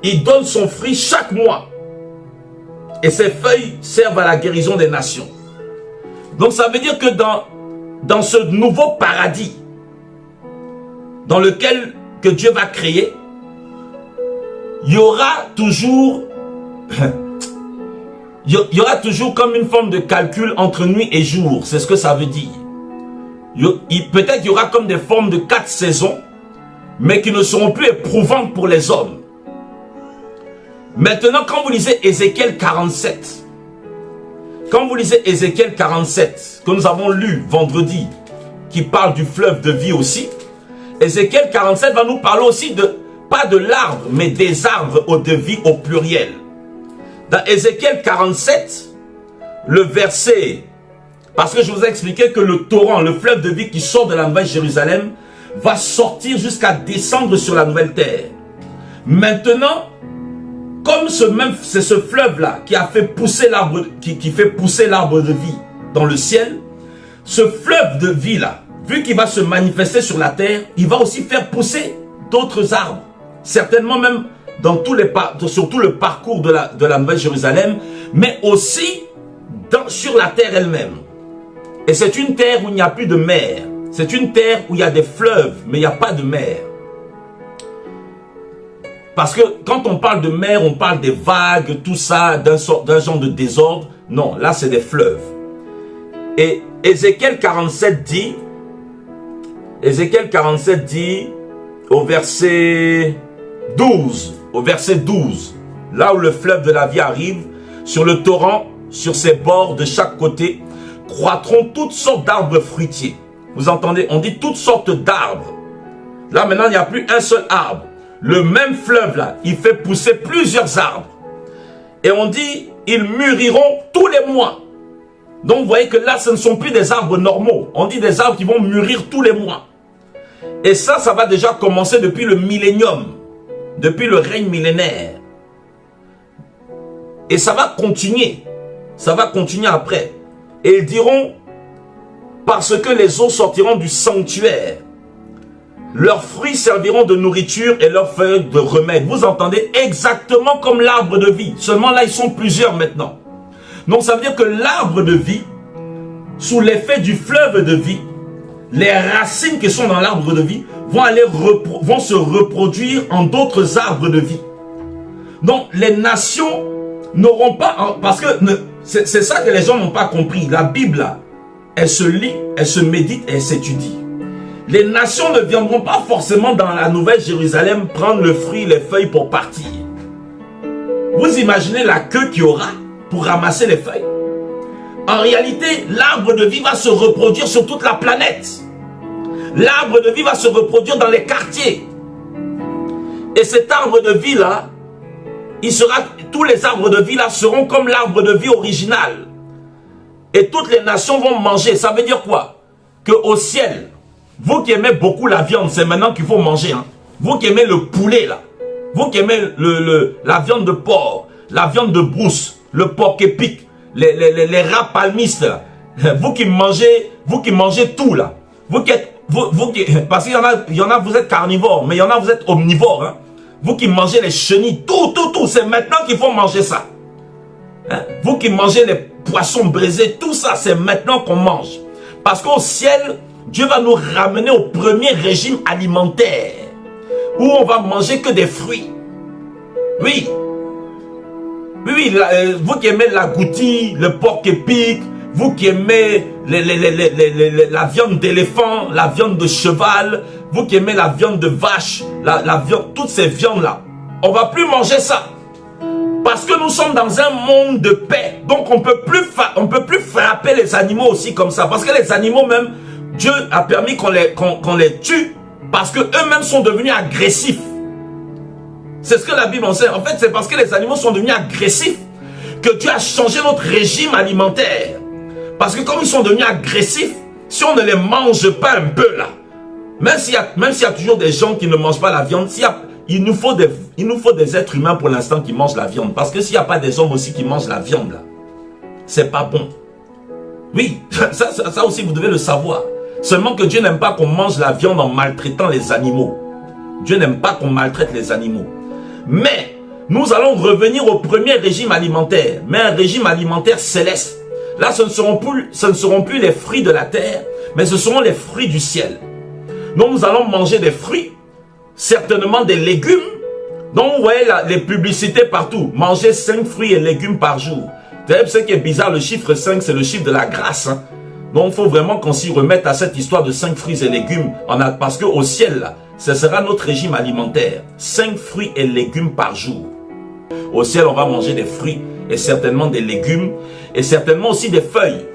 Il donne son fruit chaque mois. Et ses feuilles servent à la guérison des nations. Donc ça veut dire que dans ce nouveau paradis, dans lequel que Dieu va créer, il y aura toujours comme une forme de calcul entre nuit et jour. C'est ce que ça veut dire. Peut-être qu'il y aura comme des formes de 4 saisons, mais qui ne seront plus éprouvantes pour les hommes. Maintenant, quand vous lisez Ézéchiel 47, que nous avons lu vendredi, qui parle du fleuve de vie aussi, Ézéchiel 47 va nous parler aussi pas de l'arbre, mais des arbres de vie au pluriel. Dans Ézéchiel 47, le verset, parce que je vous ai expliqué que le torrent, le fleuve de vie qui sort de la Nouvelle Jérusalem, va sortir jusqu'à descendre sur la nouvelle terre. Maintenant, comme c'est ce fleuve-là qui a fait pousser l'arbre, qui fait pousser l'arbre de vie dans le ciel, ce fleuve de vie-là, vu qu'il va se manifester sur la terre, il va aussi faire pousser d'autres arbres. Certainement même sur tout le parcours de la Nouvelle Jérusalem, mais aussi sur la terre elle-même. Et c'est une terre où il n'y a plus de mer. C'est une terre où il y a des fleuves, mais il n'y a pas de mer. Parce que quand on parle de mer, on parle des vagues, tout ça, d'un genre de désordre. Non, là c'est des fleuves. Et Ézéchiel 47 dit au verset 12, là où le fleuve de la vie arrive, sur le torrent, sur ses bords de chaque côté, croîtront toutes sortes d'arbres fruitiers. Vous entendez? On dit toutes sortes d'arbres. Là maintenant, il n'y a plus un seul arbre. Le même fleuve là, il fait pousser plusieurs arbres. Et on dit, ils mûriront tous les mois. Donc vous voyez que là, ce ne sont plus des arbres normaux. On dit des arbres qui vont mûrir tous les mois. Et ça va déjà commencer depuis le millénium. Depuis le règne millénaire. Et ça va continuer. Ça va continuer après. Et ils diront, parce que les eaux sortiront du sanctuaire, leurs fruits serviront de nourriture et leurs feuilles de remède. Vous entendez? Exactement comme l'arbre de vie. Seulement là, ils sont plusieurs maintenant. Donc ça veut dire que l'arbre de vie, sous l'effet du fleuve de vie, les racines qui sont dans l'arbre de vie vont se reproduire en d'autres arbres de vie. Donc les nations n'auront pas... Parce que c'est ça que les gens n'ont pas compris. La Bible, là, elle se lit, elle se médite et elle s'étudie. Les nations ne viendront pas forcément dans la Nouvelle Jérusalem prendre le fruit, les feuilles pour partir. Vous imaginez la queue qu'il y aura pour ramasser les feuilles? En réalité, l'arbre de vie va se reproduire sur toute la planète. L'arbre de vie va se reproduire dans les quartiers. Et cet arbre de vie là, tous les arbres de vie là seront comme l'arbre de vie original. Et toutes les nations vont manger. Ça veut dire quoi? Qu'au ciel, vous qui aimez beaucoup la viande, c'est maintenant qu'il faut manger. Hein? Vous qui aimez le poulet là, vous qui aimez la viande de porc, la viande de brousse, le porc épic, les rats palmistes là, vous qui mangez tout là, parce qu'il y en a, vous êtes carnivore, mais il y en a, vous êtes omnivore. Hein? Vous qui mangez les chenilles, tout, c'est maintenant qu'il faut manger ça. Hein? Vous qui mangez les poissons braisés, tout ça, c'est maintenant qu'on mange. Parce qu'au ciel, Dieu va nous ramener au premier régime alimentaire, où on va manger que des fruits. Oui. Vous qui aimez l'agouti, le porc épic, vous qui aimez la viande d'éléphant, la viande de cheval, vous qui aimez la viande de vache, la viande, toutes ces viandes-là, on ne va plus manger ça. Parce que nous sommes dans un monde de paix. Donc on peut plus frapper les animaux aussi comme ça. Parce que les animaux même, Dieu a permis qu'on les tue parce qu'eux-mêmes sont devenus agressifs. C'est ce que la Bible enseigne. En fait, c'est parce que les animaux sont devenus agressifs que Dieu a changé notre régime alimentaire. Parce que comme ils sont devenus agressifs, si on ne les mange pas un peu là, même s'il y a toujours des gens qui ne mangent pas la viande, il nous faut des êtres humains pour l'instant qui mangent la viande. Parce que s'il n'y a pas des hommes aussi qui mangent la viande là, c'est pas bon. Oui, ça aussi vous devez le savoir. Seulement que Dieu n'aime pas qu'on mange la viande en maltraitant les animaux. Dieu n'aime pas qu'on maltraite les animaux. Mais nous allons revenir au premier régime alimentaire, mais un régime alimentaire céleste. Là, ce ne seront plus les fruits de la terre, mais ce seront les fruits du ciel. Donc nous allons manger des fruits, certainement des légumes. Donc vous voyez les publicités partout. Manger 5 fruits et légumes par jour. Vous savez ce qui est bizarre, le chiffre 5, c'est le chiffre de la grâce. Hein? Donc il faut vraiment qu'on s'y remette à cette histoire de 5 fruits et légumes. Parce qu'au ciel, là, ce sera notre régime alimentaire. 5 fruits et légumes par jour. Au ciel, on va manger des fruits et certainement des légumes et certainement aussi des feuilles.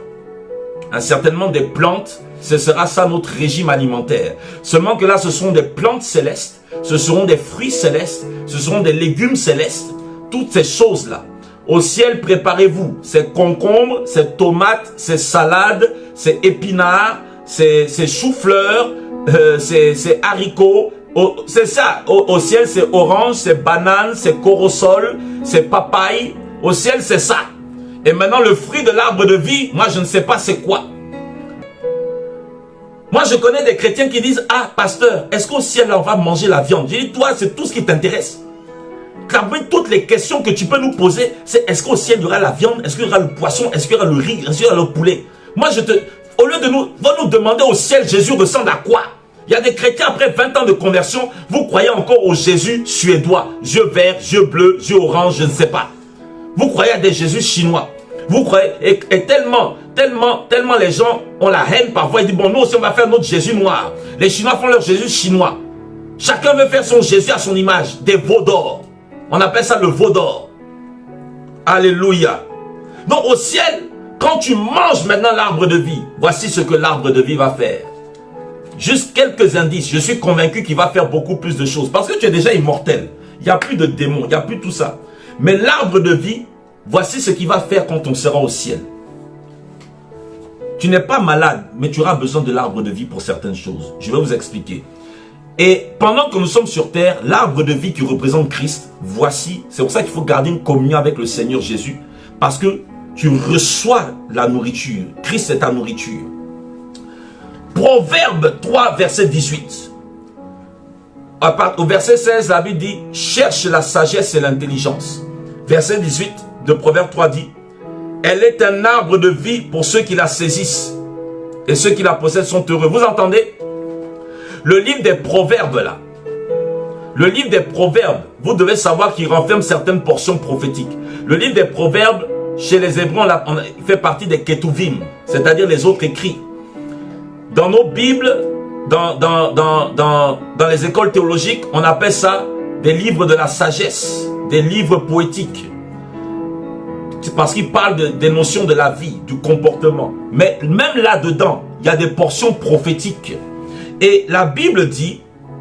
Hein, certainement des plantes. Ce sera ça notre régime alimentaire. Seulement que là, ce seront des plantes célestes. Ce seront des fruits célestes. Ce seront des légumes célestes. Toutes ces choses-là. Au ciel, préparez-vous. C'est concombre, c'est tomates, c'est salade, c'est épinards, c'est chou-fleur, c'est haricots. C'est ça. Au ciel, c'est orange, c'est banane, c'est corosol, c'est papaye. Au ciel, c'est ça. Et maintenant, le fruit de l'arbre de vie, moi, je ne sais pas c'est quoi. Moi, je connais des chrétiens qui disent, ah, pasteur, est-ce qu'au ciel, on va manger la viande? J'ai dit, toi, c'est tout ce qui t'intéresse. Toutes les questions que tu peux nous poser, c'est est-ce qu'au ciel, il y aura la viande? Est-ce qu'il y aura le poisson? Est-ce qu'il y aura le riz? Est-ce qu'il y aura le poulet? Moi, au lieu de nous demander au ciel, Jésus ressemble à quoi? Il y a des chrétiens, après 20 ans de conversion, vous croyez encore au Jésus suédois, yeux verts, yeux bleus, yeux orange, je ne sais pas. Vous croyez à des Jésus chinois. Vous croyez, et tellement les gens ont la haine parfois, ils disent, bon, nous aussi on va faire notre Jésus noir. Les Chinois font leur Jésus chinois. Chacun veut faire son Jésus à son image, des veaux d'or. On appelle ça le veau d'or. Alléluia. Donc au ciel, quand tu manges maintenant l'arbre de vie, voici ce que l'arbre de vie va faire. Juste quelques indices, je suis convaincu qu'il va faire beaucoup plus de choses. Parce que tu es déjà immortel. Il n'y a plus de démons, il n'y a plus tout ça. Mais l'arbre de vie, voici ce qu'il va faire quand on sera au ciel. Tu n'es pas malade, mais tu auras besoin de l'arbre de vie pour certaines choses. Je vais vous expliquer. Et pendant que nous sommes sur terre, l'arbre de vie qui représente Christ, voici, c'est pour ça qu'il faut garder une communion avec le Seigneur Jésus. Parce que tu reçois la nourriture. Christ est ta nourriture. Proverbe 3, verset 18. Au verset 16, la Bible dit, cherche la sagesse et l'intelligence. Verset 18 de Proverbe 3 dit, elle est un arbre de vie pour ceux qui la saisissent. Et ceux qui la possèdent sont heureux. Vous entendez? Le livre des Proverbes là. Le livre des Proverbes, vous devez savoir qu'il renferme certaines portions prophétiques. Le livre des Proverbes, chez les Hébreux, il fait partie des Ketuvim, c'est-à-dire les autres écrits. Dans nos Bibles, dans les écoles théologiques, on appelle ça des livres de la sagesse, des livres poétiques. C'est parce qu'ils parlent des notions de la vie, du comportement. Mais même là-dedans, il y a des portions prophétiques. Et la Bible dit,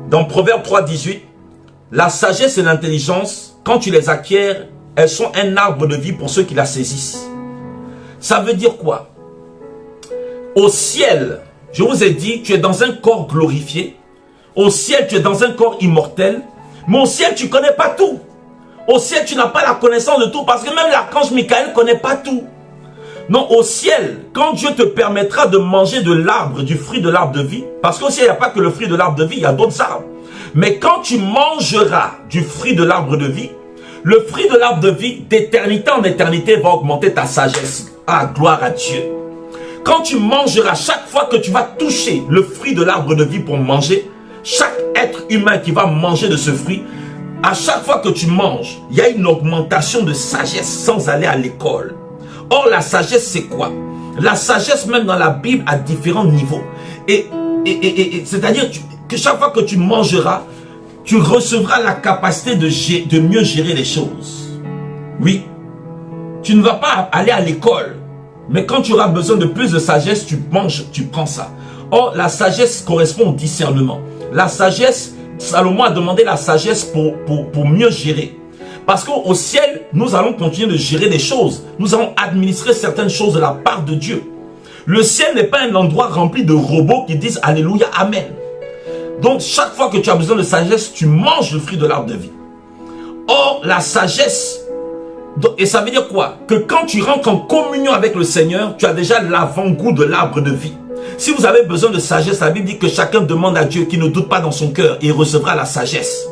dans Proverbe 3, 18, la sagesse et l'intelligence, quand tu les acquiers, elles sont un arbre de vie pour ceux qui la saisissent. Ça veut dire quoi? Au ciel, je vous ai dit, tu es dans un corps glorifié. Au ciel, tu es dans un corps immortel. Mais au ciel, tu ne connais pas tout. Au ciel, tu n'as pas la connaissance de tout. Parce que même l'archange Michael ne connaît pas tout. Non, au ciel, quand Dieu te permettra de manger de l'arbre, du fruit de l'arbre de vie. Parce qu'au ciel, il n'y a pas que le fruit de l'arbre de vie, il y a d'autres arbres. Mais quand tu mangeras du fruit de l'arbre de vie, le fruit de l'arbre de vie, d'éternité en éternité, va augmenter ta sagesse. Ah, gloire à Dieu. Quand tu mangeras, chaque fois que tu vas toucher le fruit de l'arbre de vie pour manger, chaque être humain qui va manger de ce fruit, à chaque fois que tu manges, il y a une augmentation de sagesse sans aller à l'école. Or, la sagesse, c'est quoi? La sagesse, même dans la Bible, à différents niveaux. C'est-à-dire que chaque fois que tu mangeras, tu recevras la capacité de mieux gérer les choses. Oui. Tu ne vas pas aller à l'école. Mais quand tu auras besoin de plus de sagesse, tu manges, tu prends ça. Or, la sagesse correspond au discernement. La sagesse, Salomon a demandé la sagesse pour mieux gérer. Parce qu'au ciel, nous allons continuer de gérer des choses. Nous allons administrer certaines choses de la part de Dieu. Le ciel n'est pas un endroit rempli de robots qui disent Alléluia, Amen. Donc, chaque fois que tu as besoin de sagesse, tu manges le fruit de l'arbre de vie. Or, la sagesse, et ça veut dire quoi? Que quand tu rentres en communion avec le Seigneur, tu as déjà l'avant-goût de l'arbre de vie. Si vous avez besoin de sagesse, la Bible dit que chacun demande à Dieu, qui ne doute pas dans son cœur, et il recevra la sagesse.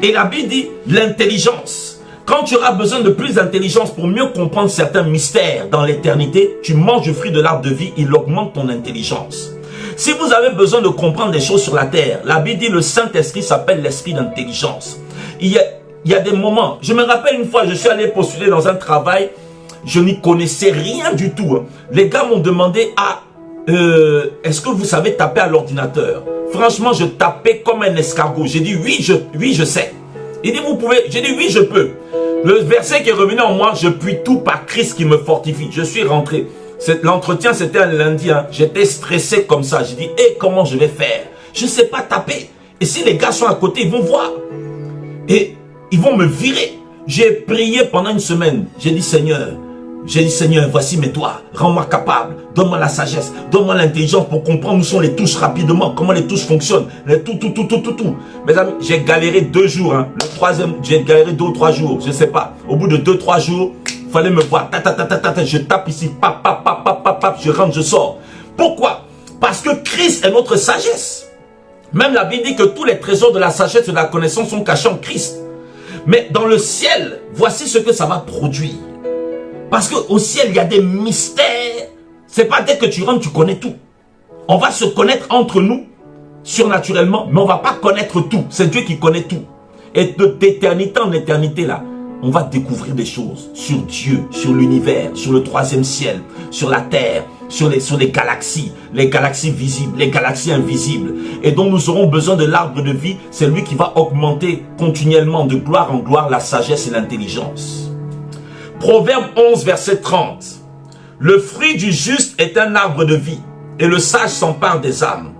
Et la Bible dit l'intelligence. Quand tu auras besoin de plus d'intelligence pour mieux comprendre certains mystères dans l'éternité, tu manges du fruit de l'arbre de vie, il augmente ton intelligence. Si vous avez besoin de comprendre des choses sur la terre, la Bible dit le Saint-Esprit s'appelle l'esprit d'intelligence. Il y a des moments, je me rappelle une fois, je suis allé postuler dans un travail, je n'y connaissais rien du tout. Les gars m'ont demandé, est-ce que vous savez taper à l'ordinateur? Franchement, je tapais comme un escargot. J'ai dit, oui, je sais. Il dit, vous pouvez? J'ai dit, oui, je peux. Le verset qui est revenu en moi, je puis tout par Christ qui me fortifie. Je suis rentré. L'entretien, c'était un lundi. Hein. J'étais stressé comme ça. J'ai dit, comment je vais faire? Je ne sais pas taper. Et si les gars sont à côté, ils vont voir. Et ils vont me virer. J'ai prié pendant une semaine. J'ai dit, Seigneur, voici mes doigts. Rends-moi capable. Donne-moi la sagesse. Donne-moi l'intelligence pour comprendre où sont les touches rapidement. Comment les touches fonctionnent. Tout. Mes amis, j'ai galéré 2 jours. Hein. Le troisième, j'ai galéré 2 ou 3 jours. Je ne sais pas. Au bout de 2-3 jours, il fallait me voir. Je tape ici. Je rentre, je sors. Pourquoi? Parce que Christ est notre sagesse. Même la Bible dit que tous les trésors de la sagesse et de la connaissance sont cachés en Christ. Mais dans le ciel, voici ce que ça va produire. Parce qu'au ciel, il y a des mystères. C'est pas dès que tu rentres, tu connais tout. On va se connaître entre nous, surnaturellement, mais on va pas connaître tout. C'est Dieu qui connaît tout. Et d'éternité en éternité, là, on va découvrir des choses sur Dieu, sur l'univers, sur le troisième ciel, sur la terre, sur les galaxies visibles, les galaxies invisibles. Et donc nous aurons besoin de l'arbre de vie. C'est lui qui va augmenter continuellement de gloire en gloire la sagesse et l'intelligence. Proverbe 11, verset 30. Le fruit du juste est un arbre de vie, et le sage s'empare des âmes.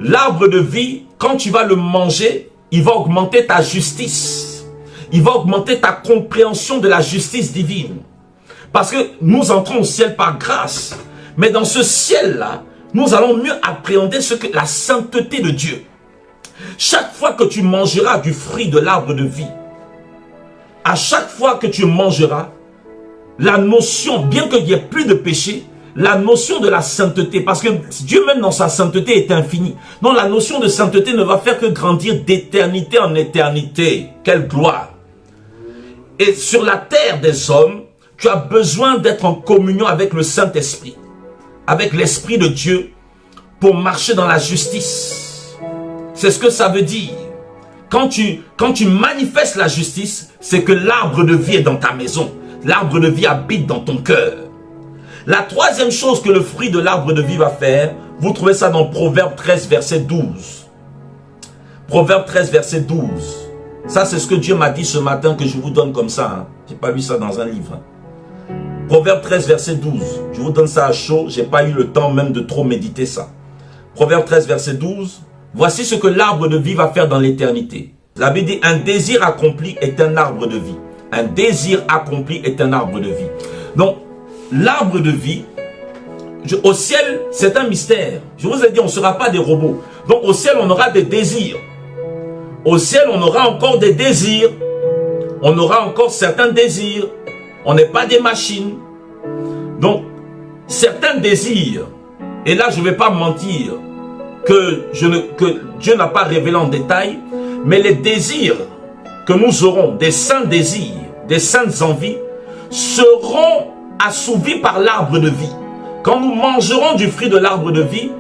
L'arbre de vie, quand tu vas le manger, il va augmenter ta justice. Il va augmenter ta compréhension de la justice divine. Parce que nous entrons au ciel par grâce. Mais dans ce ciel-là, nous allons mieux appréhender ce que la sainteté de Dieu. Chaque fois que tu mangeras du fruit de l'arbre de vie, à chaque fois que tu mangeras, la notion, bien qu'il n'y ait plus de péché, la notion de la sainteté, parce que Dieu même dans sa sainteté est infini. Donc la notion de sainteté ne va faire que grandir d'éternité en éternité. Quelle gloire! Et sur la terre des hommes, tu as besoin d'être en communion avec le Saint-Esprit, avec l'Esprit de Dieu, pour marcher dans la justice. C'est ce que ça veut dire. Quand tu manifestes la justice, c'est que l'arbre de vie est dans ta maison. L'arbre de vie habite dans ton cœur. La troisième chose que le fruit de l'arbre de vie va faire, vous trouvez ça dans Proverbe 13, verset 12. Proverbe 13, verset 12. Ça, c'est ce que Dieu m'a dit ce matin que je vous donne comme ça. Hein. Je n'ai pas lu ça dans un livre. Proverbe 13, verset 12. Je vous donne ça à chaud. Je n'ai pas eu le temps même de trop méditer ça. Proverbe 13, verset 12. Voici ce que l'arbre de vie va faire dans l'éternité. La Bible dit, un désir accompli est un arbre de vie. Un désir accompli est un arbre de vie. Donc, l'arbre de vie, au ciel, c'est un mystère. Je vous ai dit, on ne sera pas des robots. Donc, au ciel, on aura des désirs. Au ciel, on aura encore des désirs. On aura encore certains désirs. On n'est pas des machines. Donc, certains désirs, et là, je ne vais pas mentir, que Dieu n'a pas révélé en détail, mais les désirs que nous aurons, des saints désirs, des saintes envies, seront assouvis par l'arbre de vie. Quand nous mangerons du fruit de l'arbre de vie,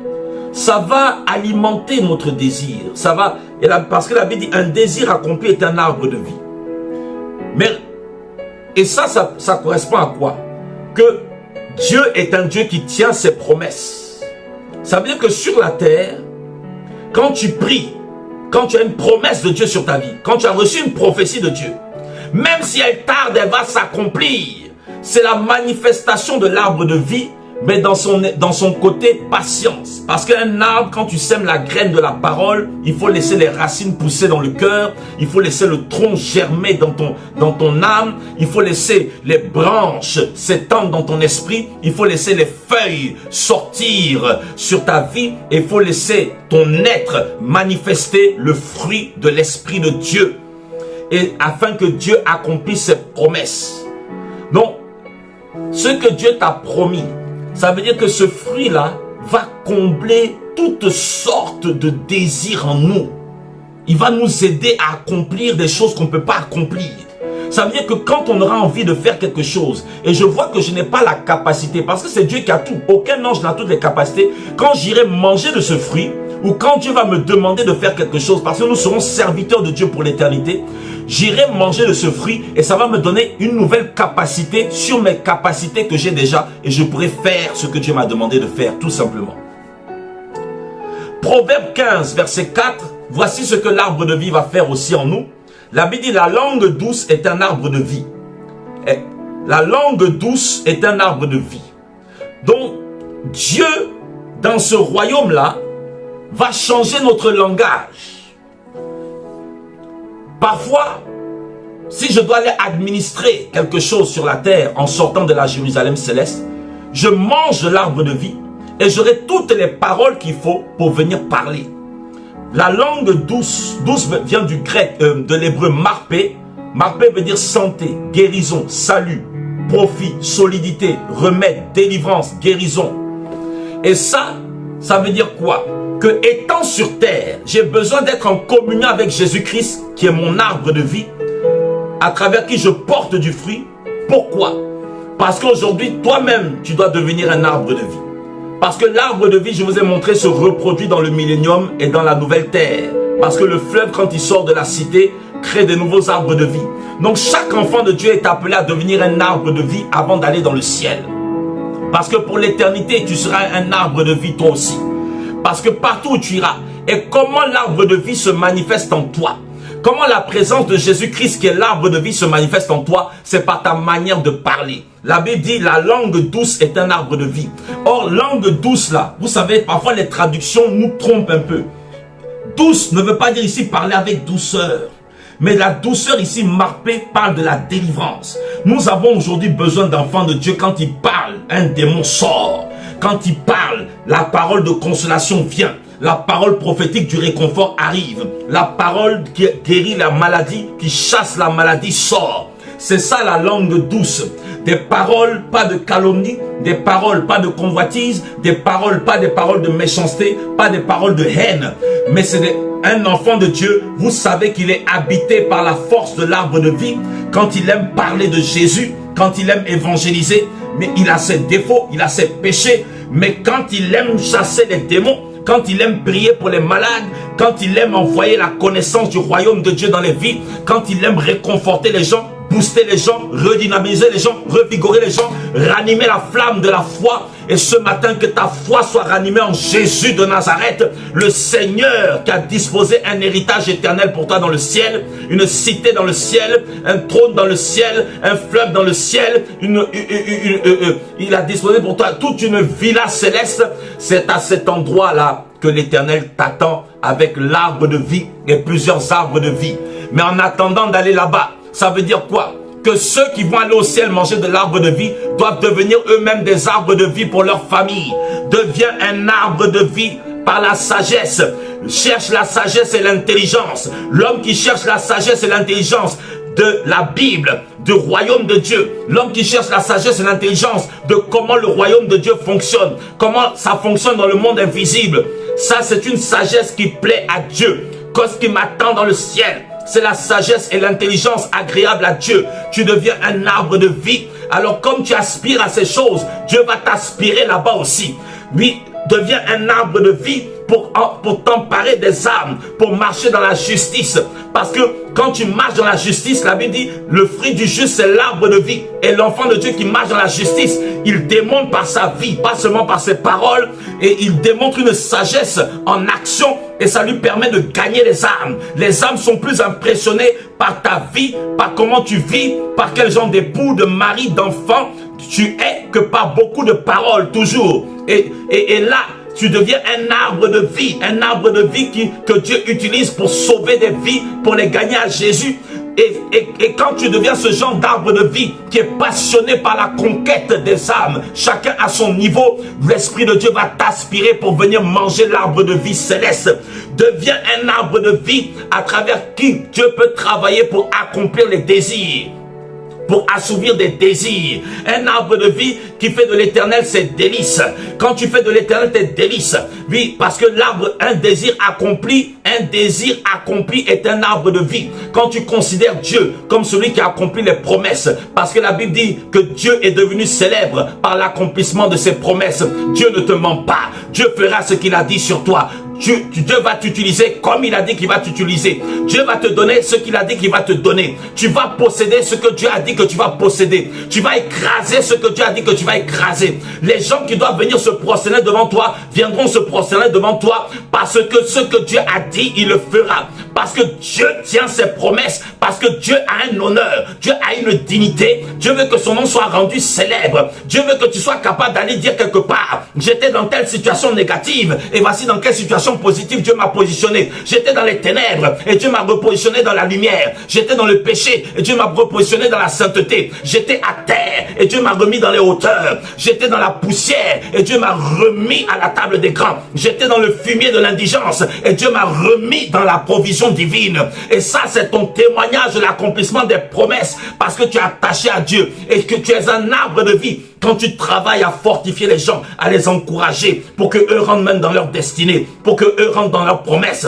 ça va alimenter notre désir. Ça va, parce que la Bible dit, un désir accompli est un arbre de vie. Mais, et ça correspond à quoi? Que Dieu est un Dieu qui tient ses promesses. Ça veut dire que sur la terre, quand tu pries, quand tu as une promesse de Dieu sur ta vie, quand tu as reçu une prophétie de Dieu, même si elle tarde, elle va s'accomplir. C'est la manifestation de l'arbre de vie, mais dans son côté patience. Parce qu'un arbre, quand tu sèmes la graine de la parole, il faut laisser les racines pousser dans le cœur, il faut laisser le tronc germer dans ton âme, il faut laisser les branches s'étendre dans ton esprit, il faut laisser les feuilles sortir sur ta vie, et il faut laisser ton être manifester le fruit de l'Esprit de Dieu, et afin que Dieu accomplisse ses promesses. Donc, ce que Dieu t'a promis, ça veut dire que ce fruit-là va combler toutes sortes de désirs en nous. Il va nous aider à accomplir des choses qu'on ne peut pas accomplir. Ça veut dire que quand on aura envie de faire quelque chose, et je vois que je n'ai pas la capacité, parce que c'est Dieu qui a tout, aucun ange n'a toutes les capacités, quand j'irai manger de ce fruit, ou quand Dieu va me demander de faire quelque chose, parce que nous serons serviteurs de Dieu pour l'éternité, j'irai manger de ce fruit et ça va me donner une nouvelle capacité sur mes capacités que j'ai déjà, et je pourrai faire ce que Dieu m'a demandé de faire, tout simplement. Proverbe 15, verset 4, voici ce que l'arbre de vie va faire aussi en nous. La Bible dit, la langue douce est un arbre de vie. Et la langue douce est un arbre de vie. Donc, Dieu, dans ce royaume-là, va changer notre langage. Parfois, si je dois aller administrer quelque chose sur la terre en sortant de la Jérusalem céleste, je mange l'arbre de vie et j'aurai toutes les paroles qu'il faut pour venir parler. La langue douce, douce vient du grec, de l'hébreu marpé. Marpé veut dire santé, guérison, salut, profit, solidité, remède, délivrance, guérison. Et ça veut dire quoi? Que étant sur terre, j'ai besoin d'être en communion avec Jésus-Christ, qui est mon arbre de vie, à travers qui je porte du fruit. Pourquoi? Parce qu'aujourd'hui, toi-même, tu dois devenir un arbre de vie. Parce que l'arbre de vie, je vous ai montré, se reproduit dans le millénium et dans la nouvelle terre. Parce que le fleuve, quand il sort de la cité, crée de nouveaux arbres de vie. Donc chaque enfant de Dieu est appelé à devenir un arbre de vie avant d'aller dans le ciel. Parce que pour l'éternité, tu seras un arbre de vie toi aussi. Parce que partout où tu iras, et comment l'arbre de vie se manifeste en toi? Comment la présence de Jésus-Christ qui est l'arbre de vie se manifeste en toi? C'est par ta manière de parler. La Bible dit la langue douce est un arbre de vie. Or, langue douce là, vous savez, parfois les traductions nous trompent un peu. Douce ne veut pas dire ici parler avec douceur. Mais la douceur ici, Marpé parle de la délivrance. Nous avons aujourd'hui besoin d'enfants de Dieu. Quand ils parlent, un démon sort. Quand ils parlent, la parole de consolation vient. La parole prophétique du réconfort arrive. La parole qui guérit la maladie, qui chasse la maladie sort. C'est ça la langue douce. Des paroles, pas de calomnie. Des paroles, pas de convoitise. Des paroles, pas des paroles de méchanceté. Pas des paroles de haine. Mais c'est un enfant de Dieu. Vous savez qu'il est habité par la force de l'arbre de vie. Quand il aime parler de Jésus, quand il aime évangéliser, mais il a ses défauts, il a ses péchés. Mais quand il aime chasser les démons, quand il aime prier pour les malades, quand il aime envoyer la connaissance du royaume de Dieu dans les vies, quand il aime réconforter les gens, booster les gens, redynamiser les gens, revigorer les gens, ranimer la flamme de la foi. Et ce matin, que ta foi soit ranimée en Jésus de Nazareth, le Seigneur qui a disposé un héritage éternel pour toi dans le ciel, une cité dans le ciel, un trône dans le ciel, un fleuve dans le ciel, il a disposé pour toi toute une villa céleste. C'est à cet endroit-là que l'Éternel t'attend avec l'arbre de vie et plusieurs arbres de vie. Mais en attendant d'aller là-bas, ça veut dire quoi? Que ceux qui vont aller au ciel manger de l'arbre de vie doivent devenir eux-mêmes des arbres de vie pour leur famille. Deviens un arbre de vie par la sagesse. Cherche la sagesse et l'intelligence. L'homme qui cherche la sagesse et l'intelligence de la Bible, du royaume de Dieu. L'homme qui cherche la sagesse et l'intelligence de comment le royaume de Dieu fonctionne. Comment ça fonctionne dans le monde invisible. Ça, c'est une sagesse qui plaît à Dieu. Qu'est-ce qui m'attend dans le ciel? C'est la sagesse et l'intelligence agréable à Dieu. Tu deviens un arbre de vie. Alors comme tu aspires à ces choses, Dieu va t'aspirer là-bas aussi. Oui, deviens un arbre de vie pour t'emparer des armes, pour marcher dans la justice. Parce que quand tu marches dans la justice, la Bible dit, le fruit du juste, c'est l'arbre de vie. Et l'enfant de Dieu qui marche dans la justice, il démontre par sa vie, pas seulement par ses paroles, et il démontre une sagesse en action, et ça lui permet de gagner les âmes. Les âmes sont plus impressionnées par ta vie, par comment tu vis, par quel genre d'époux, de mari, d'enfant tu es, que par beaucoup de paroles toujours. Et là, tu deviens un arbre de vie que Dieu utilise pour sauver des vies, pour les gagner à Jésus. Et quand tu deviens ce genre d'arbre de vie qui est passionné par la conquête des âmes, chacun à son niveau, l'Esprit de Dieu va t'aspirer pour venir manger l'arbre de vie céleste. Deviens un arbre de vie à travers qui Dieu peut travailler pour accomplir les désirs, pour assouvir des désirs. Un arbre de vie qui fait de l'éternel ses délices. Quand tu fais de l'éternel tes délices, oui, parce que l'arbre, un désir accompli est un arbre de vie. Quand tu considères Dieu comme celui qui a accompli les promesses, parce que la Bible dit que Dieu est devenu célèbre par l'accomplissement de ses promesses. Dieu ne te ment pas. Dieu fera ce qu'il a dit sur toi. Dieu va t'utiliser comme il a dit qu'il va t'utiliser. Dieu va te donner ce qu'il a dit qu'il va te donner. Tu vas posséder ce que Dieu a dit que tu vas posséder. Tu vas écraser ce que Dieu a dit que tu vas écraser. Les gens qui doivent venir se prosterner devant toi viendront se prosterner devant toi parce que ce que Dieu a dit, il le fera. Parce que Dieu tient ses promesses. Parce que Dieu a un honneur. Dieu a une dignité. Dieu veut que son nom soit rendu célèbre. Dieu veut que tu sois capable d'aller dire quelque part, j'étais dans telle situation négative et voici dans quelle situation positive Dieu m'a positionné. J'étais dans les ténèbres et Dieu m'a repositionné dans la lumière. J'étais dans le péché et Dieu m'a repositionné dans la sainteté. J'étais à terre et Dieu m'a remis dans les hauteurs. J'étais dans la poussière et Dieu m'a remis à la table des grands. J'étais dans le fumier de l'indigence et Dieu m'a remis dans la provision divine. Et ça, c'est ton témoignage de l'accomplissement des promesses parce que tu es attaché à Dieu et que tu es un arbre de vie. Quand tu travailles à fortifier les gens, à les encourager pour que eux rentrent même dans leur destinée, pour que eux rentrent dans leurs promesses.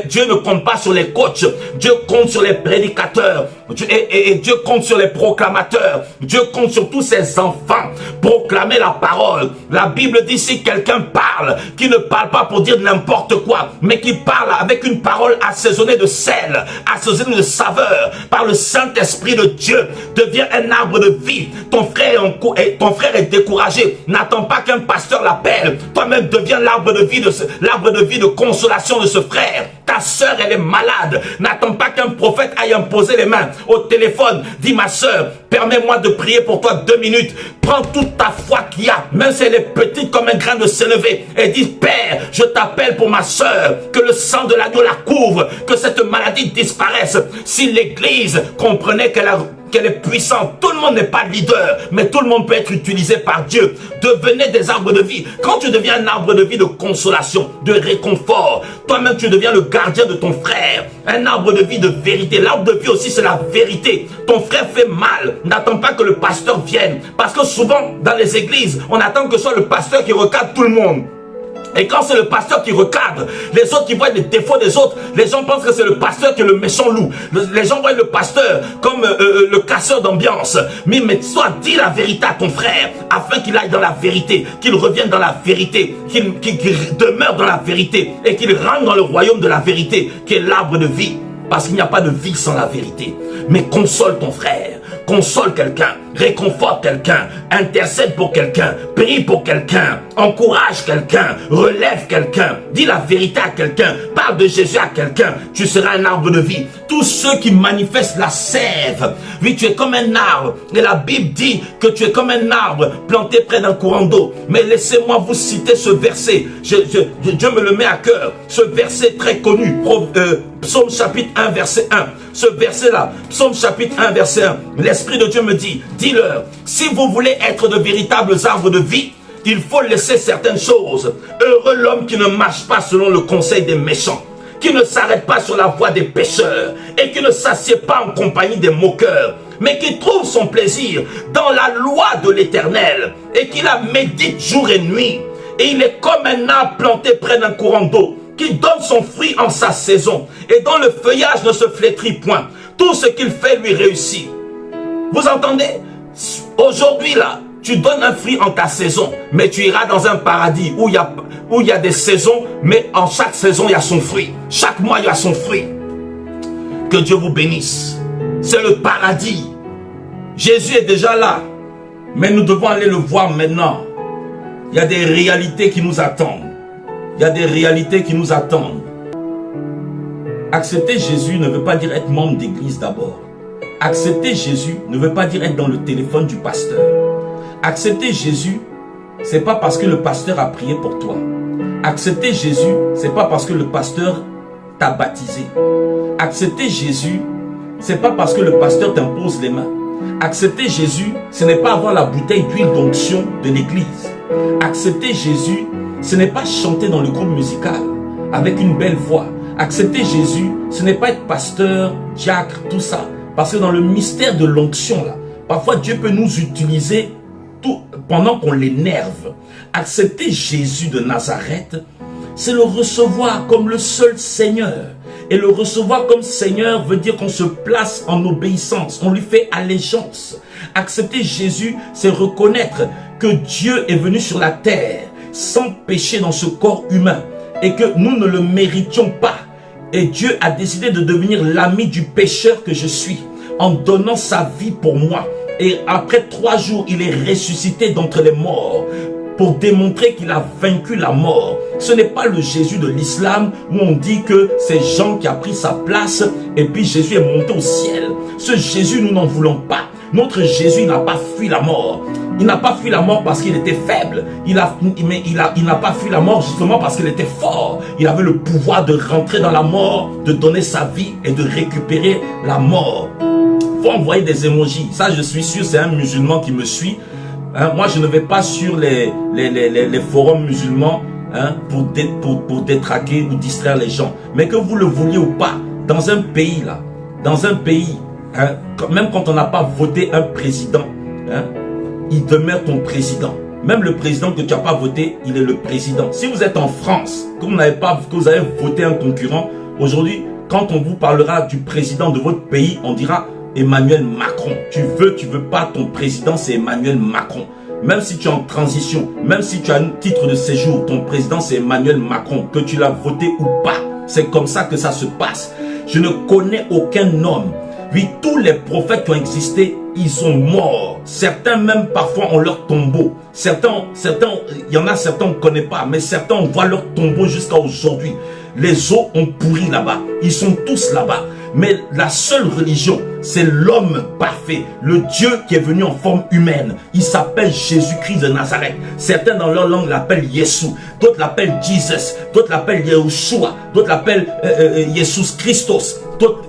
Dieu ne compte pas sur les coachs, Dieu compte sur les prédicateurs Et Dieu compte sur les proclamateurs. Dieu compte sur tous ses enfants. Proclamer la parole. La Bible dit si quelqu'un parle, qui ne parle pas pour dire n'importe quoi, mais qui parle avec une parole assaisonnée de sel, assaisonnée de saveur, par le Saint-Esprit de Dieu, devient un arbre de vie. Ton frère est découragé. N'attends pas qu'un pasteur l'appelle. Toi-même deviens l'arbre de vie de consolation de ce frère. Ta soeur, elle est malade. N'attends pas qu'un prophète aille imposer les mains au téléphone. Dis ma soeur, permets-moi de prier pour toi 2 minutes. Prends toute ta foi qu'il y a, même si elle est petite comme un grain de sénévé, et dis Père, je t'appelle pour ma soeur, que le sang de l'agneau la couvre, que cette maladie disparaisse. Si l'église comprenait qu'elle est puissante, tout le monde n'est pas leader, mais tout le monde peut être utilisé par Dieu. Devenez des arbres de vie. Quand tu deviens un arbre de vie de consolation, de réconfort, toi-même tu deviens le gardien de ton frère, un arbre de vie de vérité. L'arbre de vie aussi c'est la vérité. Ton frère fait mal, n'attends pas que le pasteur vienne, parce que souvent dans les églises, on attend que ce soit le pasteur qui recadre tout le monde. Et quand c'est le pasteur qui recadre, les autres qui voient les défauts des autres, les gens pensent que c'est le pasteur qui est le méchant loup. Les gens voient le pasteur comme le casseur d'ambiance. Mais toi, dis la vérité à ton frère, afin qu'il aille dans la vérité, qu'il revienne dans la vérité, qu'il demeure dans la vérité, et qu'il rentre dans le royaume de la vérité, qui est l'arbre de vie. Parce qu'il n'y a pas de vie sans la vérité. Mais console ton frère, console quelqu'un, réconforte quelqu'un, intercède pour quelqu'un, prie pour quelqu'un, encourage quelqu'un, relève quelqu'un, dis la vérité à quelqu'un, parle de Jésus à quelqu'un, tu seras un arbre de vie. Tous ceux qui manifestent la sève, oui, tu es comme un arbre, et la Bible dit que tu es comme un arbre planté près d'un courant d'eau. Mais laissez-moi vous citer ce verset, Dieu me le met à cœur, ce verset très connu, Psaume chapitre 1 verset 1, ce verset-là, Psaume chapitre 1 verset 1, l'Esprit de Dieu me dit, dis-leur, si vous voulez être de véritables arbres de vie, il faut laisser certaines choses. Heureux l'homme qui ne marche pas selon le conseil des méchants, qui ne s'arrête pas sur la voie des pécheurs, et qui ne s'assied pas en compagnie des moqueurs, mais qui trouve son plaisir dans la loi de l'Éternel, et qui la médite jour et nuit. Et il est comme un arbre planté près d'un courant d'eau, qui donne son fruit en sa saison, et dont le feuillage ne se flétrit point. Tout ce qu'il fait lui réussit. Vous entendez? Aujourd'hui là, tu donnes un fruit en ta saison, mais tu iras dans un paradis où il y a des saisons, mais en chaque saison il y a son fruit. Chaque mois il y a son fruit. Que Dieu vous bénisse. C'est le paradis. Jésus est déjà là, mais nous devons aller le voir maintenant. Il y a des réalités qui nous attendent. Il y a des réalités qui nous attendent. Accepter Jésus ne veut pas dire être membre d'église d'abord. Accepter Jésus ne veut pas dire être dans le téléphone du pasteur. Accepter Jésus, c'est pas parce que le pasteur a prié pour toi. Accepter Jésus, c'est pas parce que le pasteur t'a baptisé. Accepter Jésus, c'est pas parce que le pasteur t'impose les mains. Accepter Jésus, ce n'est pas avoir la bouteille d'huile d'onction de l'église. Accepter Jésus, ce n'est pas chanter dans le groupe musical avec une belle voix. Accepter Jésus, ce n'est pas être pasteur, diacre, tout ça. Parce que dans le mystère de l'onction, là, parfois Dieu peut nous utiliser pendant qu'on l'énerve. Accepter Jésus de Nazareth, c'est le recevoir comme le seul Seigneur. Et le recevoir comme Seigneur veut dire qu'on se place en obéissance, on lui fait allégeance. Accepter Jésus, c'est reconnaître que Dieu est venu sur la terre sans péché dans ce corps humain et que nous ne le méritions pas. Et Dieu a décidé de devenir l'ami du pécheur que je suis en donnant sa vie pour moi. Et après 3 jours, il est ressuscité d'entre les morts pour démontrer qu'il a vaincu la mort. Ce n'est pas le Jésus de l'islam où on dit que c'est Jean qui a pris sa place et puis Jésus est monté au ciel. Ce Jésus, nous n'en voulons pas. Notre Jésus n'a pas fui la mort. Il n'a pas fui la mort parce qu'il était faible. Il n'a pas fui la mort justement parce qu'il était fort. Il avait le pouvoir de rentrer dans la mort, de donner sa vie et de récupérer la mort. Faut envoyer des émojis. Ça, je suis sûr, c'est un musulman qui me suit. Hein, moi, je ne vais pas sur les forums musulmans pour détraquer ou distraire les gens. Mais que vous le vouliez ou pas, dans un pays là, hein, même quand on n'a pas voté un président, hein, il demeure ton président. Même le président que tu n'as pas voté, il est le président. Si vous êtes en France, que vous avez voté un concurrent, aujourd'hui, quand on vous parlera du président de votre pays, on dira, Emmanuel Macron. Tu veux pas, ton président, c'est Emmanuel Macron. Même si tu es en transition, même si tu as un titre de séjour, ton président, c'est Emmanuel Macron. Que tu l'as voté ou pas, c'est comme ça que ça se passe. Je ne connais aucun homme. Oui, tous les prophètes qui ont existé, ils sont morts. Certains même parfois ont leur tombeau. Certains, il y en a certains on ne connaît pas, mais certains on voit leur tombeau jusqu'à aujourd'hui. Les os ont pourri là-bas. Ils sont tous là-bas. Mais la seule religion, c'est l'homme parfait, le Dieu qui est venu en forme humaine. Il s'appelle Jésus-Christ de Nazareth. Certains dans leur langue l'appellent Yeshua, d'autres l'appellent Jesus, d'autres l'appellent Yahushua, d'autres l'appellent Jesus Christos.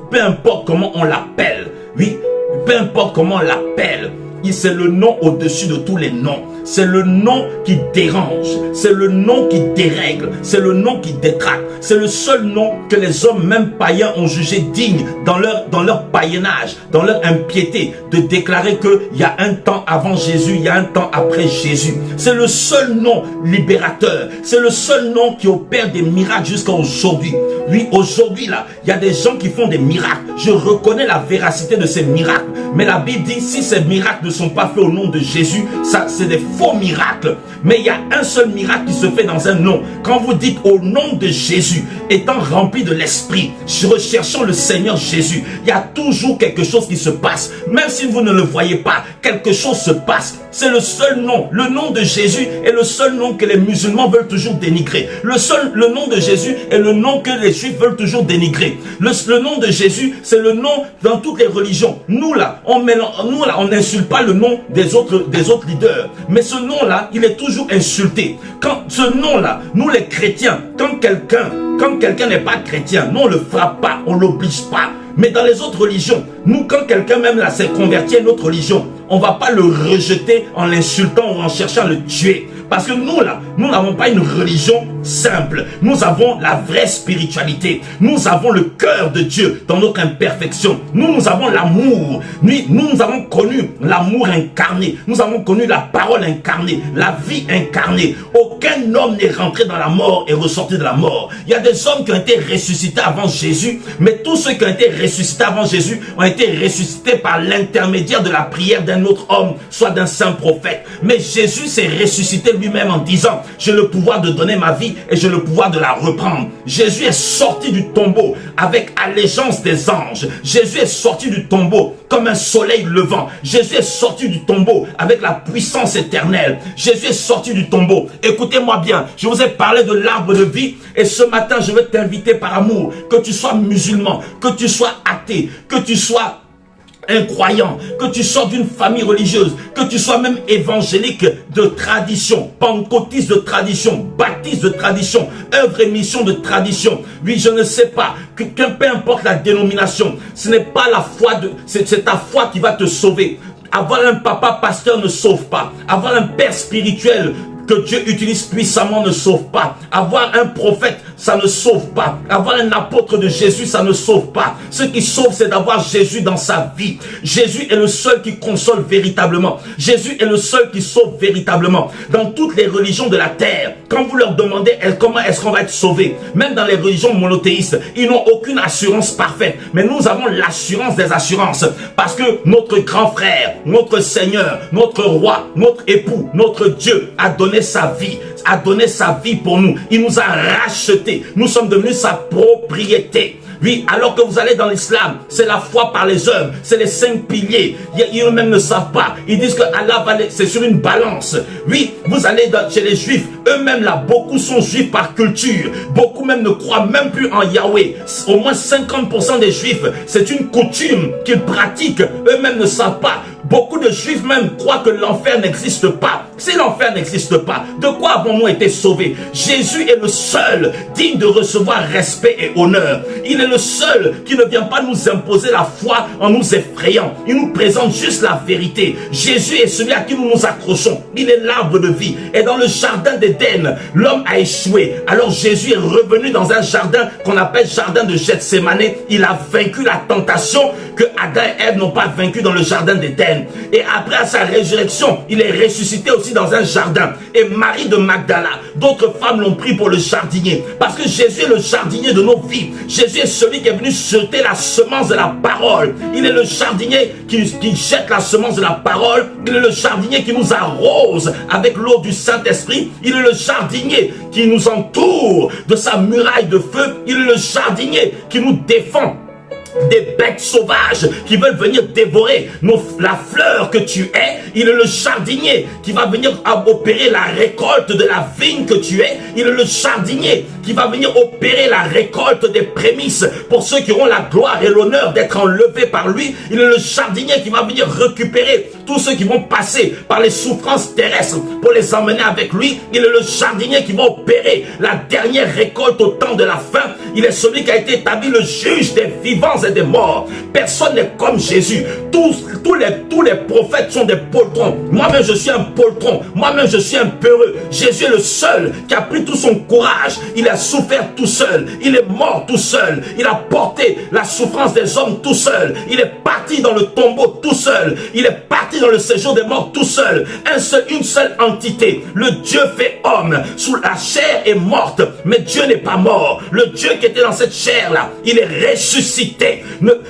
Peu importe comment on l'appelle, oui, peu importe comment on l'appelle, c'est le nom au-dessus de tous les noms. C'est le nom qui dérange, c'est le nom qui dérègle, c'est le nom qui détraque. C'est le seul nom que les hommes, même païens, ont jugé digne dans leur païennage, dans leur impiété, de déclarer qu'il y a un temps avant Jésus, il y a un temps après Jésus. C'est le seul nom libérateur, c'est le seul nom qui opère des miracles jusqu'à aujourd'hui. Oui, aujourd'hui là, il y a des gens qui font des miracles. Je reconnais la véracité de ces miracles. Mais la Bible dit, si ces miracles ne sont pas faits au nom de Jésus, ça c'est des faux miracles. Mais il y a un seul miracle qui se fait dans un nom. Quand vous dites au nom de Jésus, étant rempli de l'esprit, recherchant le Seigneur Jésus, il y a toujours quelque chose qui se passe. Même si vous ne le voyez pas, quelque chose se passe. C'est le seul nom. Le nom de Jésus est le seul nom que les musulmans veulent toujours dénigrer. Le nom de Jésus est le nom que les juifs veulent toujours dénigrer. Le nom de Jésus, c'est le nom dans toutes les religions. Nous là, on n'insulte pas le nom des autres leaders. Mais ce nom-là, il est toujours insulté. Quand ce nom-là, nous les chrétiens, quand quelqu'un n'est pas chrétien, nous on le frappe pas, on l'oblige pas. Mais dans les autres religions, nous quand quelqu'un même là s'est converti à une autre religion, on va pas le rejeter en l'insultant ou en cherchant à le tuer. Parce que nous là, nous n'avons pas une religion simple. Nous avons la vraie spiritualité. Nous avons le cœur de Dieu dans notre imperfection. Nous avons l'amour. Nous avons connu l'amour incarné. Nous avons connu la parole incarnée, la vie incarnée. Aucun homme n'est rentré dans la mort et ressorti de la mort. Il y a des hommes qui ont été ressuscités avant Jésus, mais tous ceux qui ont été ressuscités avant Jésus ont été ressuscités par l'intermédiaire de la prière d'un autre homme, soit d'un saint prophète. Mais Jésus s'est ressuscité lui-même en disant, j'ai le pouvoir de donner ma vie et j'ai le pouvoir de la reprendre. Jésus est sorti du tombeau avec allégeance des anges. Jésus est sorti du tombeau comme un soleil levant. Jésus est sorti du tombeau avec la puissance éternelle. Jésus est sorti du tombeau. Écoutez-moi bien, je vous ai parlé de l'arbre de vie et ce matin je vais t'inviter par amour, que tu sois musulman, que tu sois athée, que tu sois incroyant, que tu sors d'une famille religieuse, que tu sois même évangélique de tradition, pentecôtiste de tradition, baptiste de tradition, œuvre et mission de tradition. Oui, je ne sais pas, peu importe la dénomination, ce n'est pas la foi c'est ta foi qui va te sauver. Avoir un papa pasteur ne sauve pas. Avoir un père spirituel que Dieu utilise puissamment ne sauve pas. Avoir un prophète, ça ne sauve pas. Avoir un apôtre de Jésus, ça ne sauve pas. Ce qui sauve, c'est d'avoir Jésus dans sa vie. Jésus est le seul qui console véritablement. Jésus est le seul qui sauve véritablement. Dans toutes les religions de la terre, quand vous leur demandez comment est-ce qu'on va être sauvé, même dans les religions monothéistes, ils n'ont aucune assurance parfaite. Mais nous avons l'assurance des assurances. Parce que notre grand frère, notre Seigneur, notre roi, notre époux, notre Dieu a donné sa vie pour nous. Il nous a rachetés. Nous sommes devenus sa propriété. Oui, alors que vous allez dans l'islam, c'est la foi par les œuvres, c'est les 5 piliers. Ils eux-mêmes ne savent pas. Ils disent que Allah va, c'est sur une balance. Oui, vous allez chez les juifs, eux-mêmes là, beaucoup sont juifs par culture. Beaucoup même ne croient même plus en Yahweh. Au moins 50% des juifs, c'est une coutume qu'ils pratiquent. Eux-mêmes ne savent pas. Beaucoup de juifs même croient que l'enfer n'existe pas. Si l'enfer n'existe pas, de quoi avons-nous été sauvés? Jésus est le seul digne de recevoir respect et honneur. Il est le seul qui ne vient pas nous imposer la foi en nous effrayant. Il nous présente juste la vérité. Jésus est celui à qui nous nous accrochons. Il est l'arbre de vie. Et dans le jardin d'Éden, l'homme a échoué. Alors Jésus est revenu dans un jardin qu'on appelle jardin de Gethsémané. Il a vaincu la tentation que Adam et Ève n'ont pas vaincu dans le jardin d'Éden. Et après sa résurrection, il est ressuscité aussi dans un jardin. Et Marie de Magdala, d'autres femmes l'ont pris pour le jardinier. Parce que Jésus est le jardinier de nos vies. Jésus est celui qui est venu jeter la semence de la parole. Il est le jardinier qui jette la semence de la parole. Il est le jardinier qui nous arrose avec l'eau du Saint-Esprit. Il est le jardinier qui nous entoure de sa muraille de feu. Il est le jardinier qui nous défend des bêtes sauvages qui veulent venir dévorer la fleur que tu es. Il est le jardinier qui va venir opérer la récolte de la vigne que tu es. Il est le jardinier qui va venir opérer la récolte des prémices pour ceux qui auront la gloire et l'honneur d'être enlevés par lui. Il est le jardinier qui va venir récupérer tous ceux qui vont passer par les souffrances terrestres pour les emmener avec lui. Il est le jardinier qui va opérer la dernière récolte au temps de la fin. Il est celui qui a été établi le juge des vivants et des morts. Personne n'est comme Jésus. Tous les prophètes sont des poltrons. Moi-même je suis un poltron. Moi-même je suis un peureux. Jésus est le seul qui a pris tout son courage. Il a souffert tout seul. Il est mort tout seul. Il a porté la souffrance des hommes tout seul. Il est parti dans le tombeau tout seul. Il est parti dans le séjour des morts tout seul. Une seule entité. Le Dieu fait homme. Sous la chair est morte, mais Dieu n'est pas mort. Le Dieu qui était dans cette chair-là, il est ressuscité.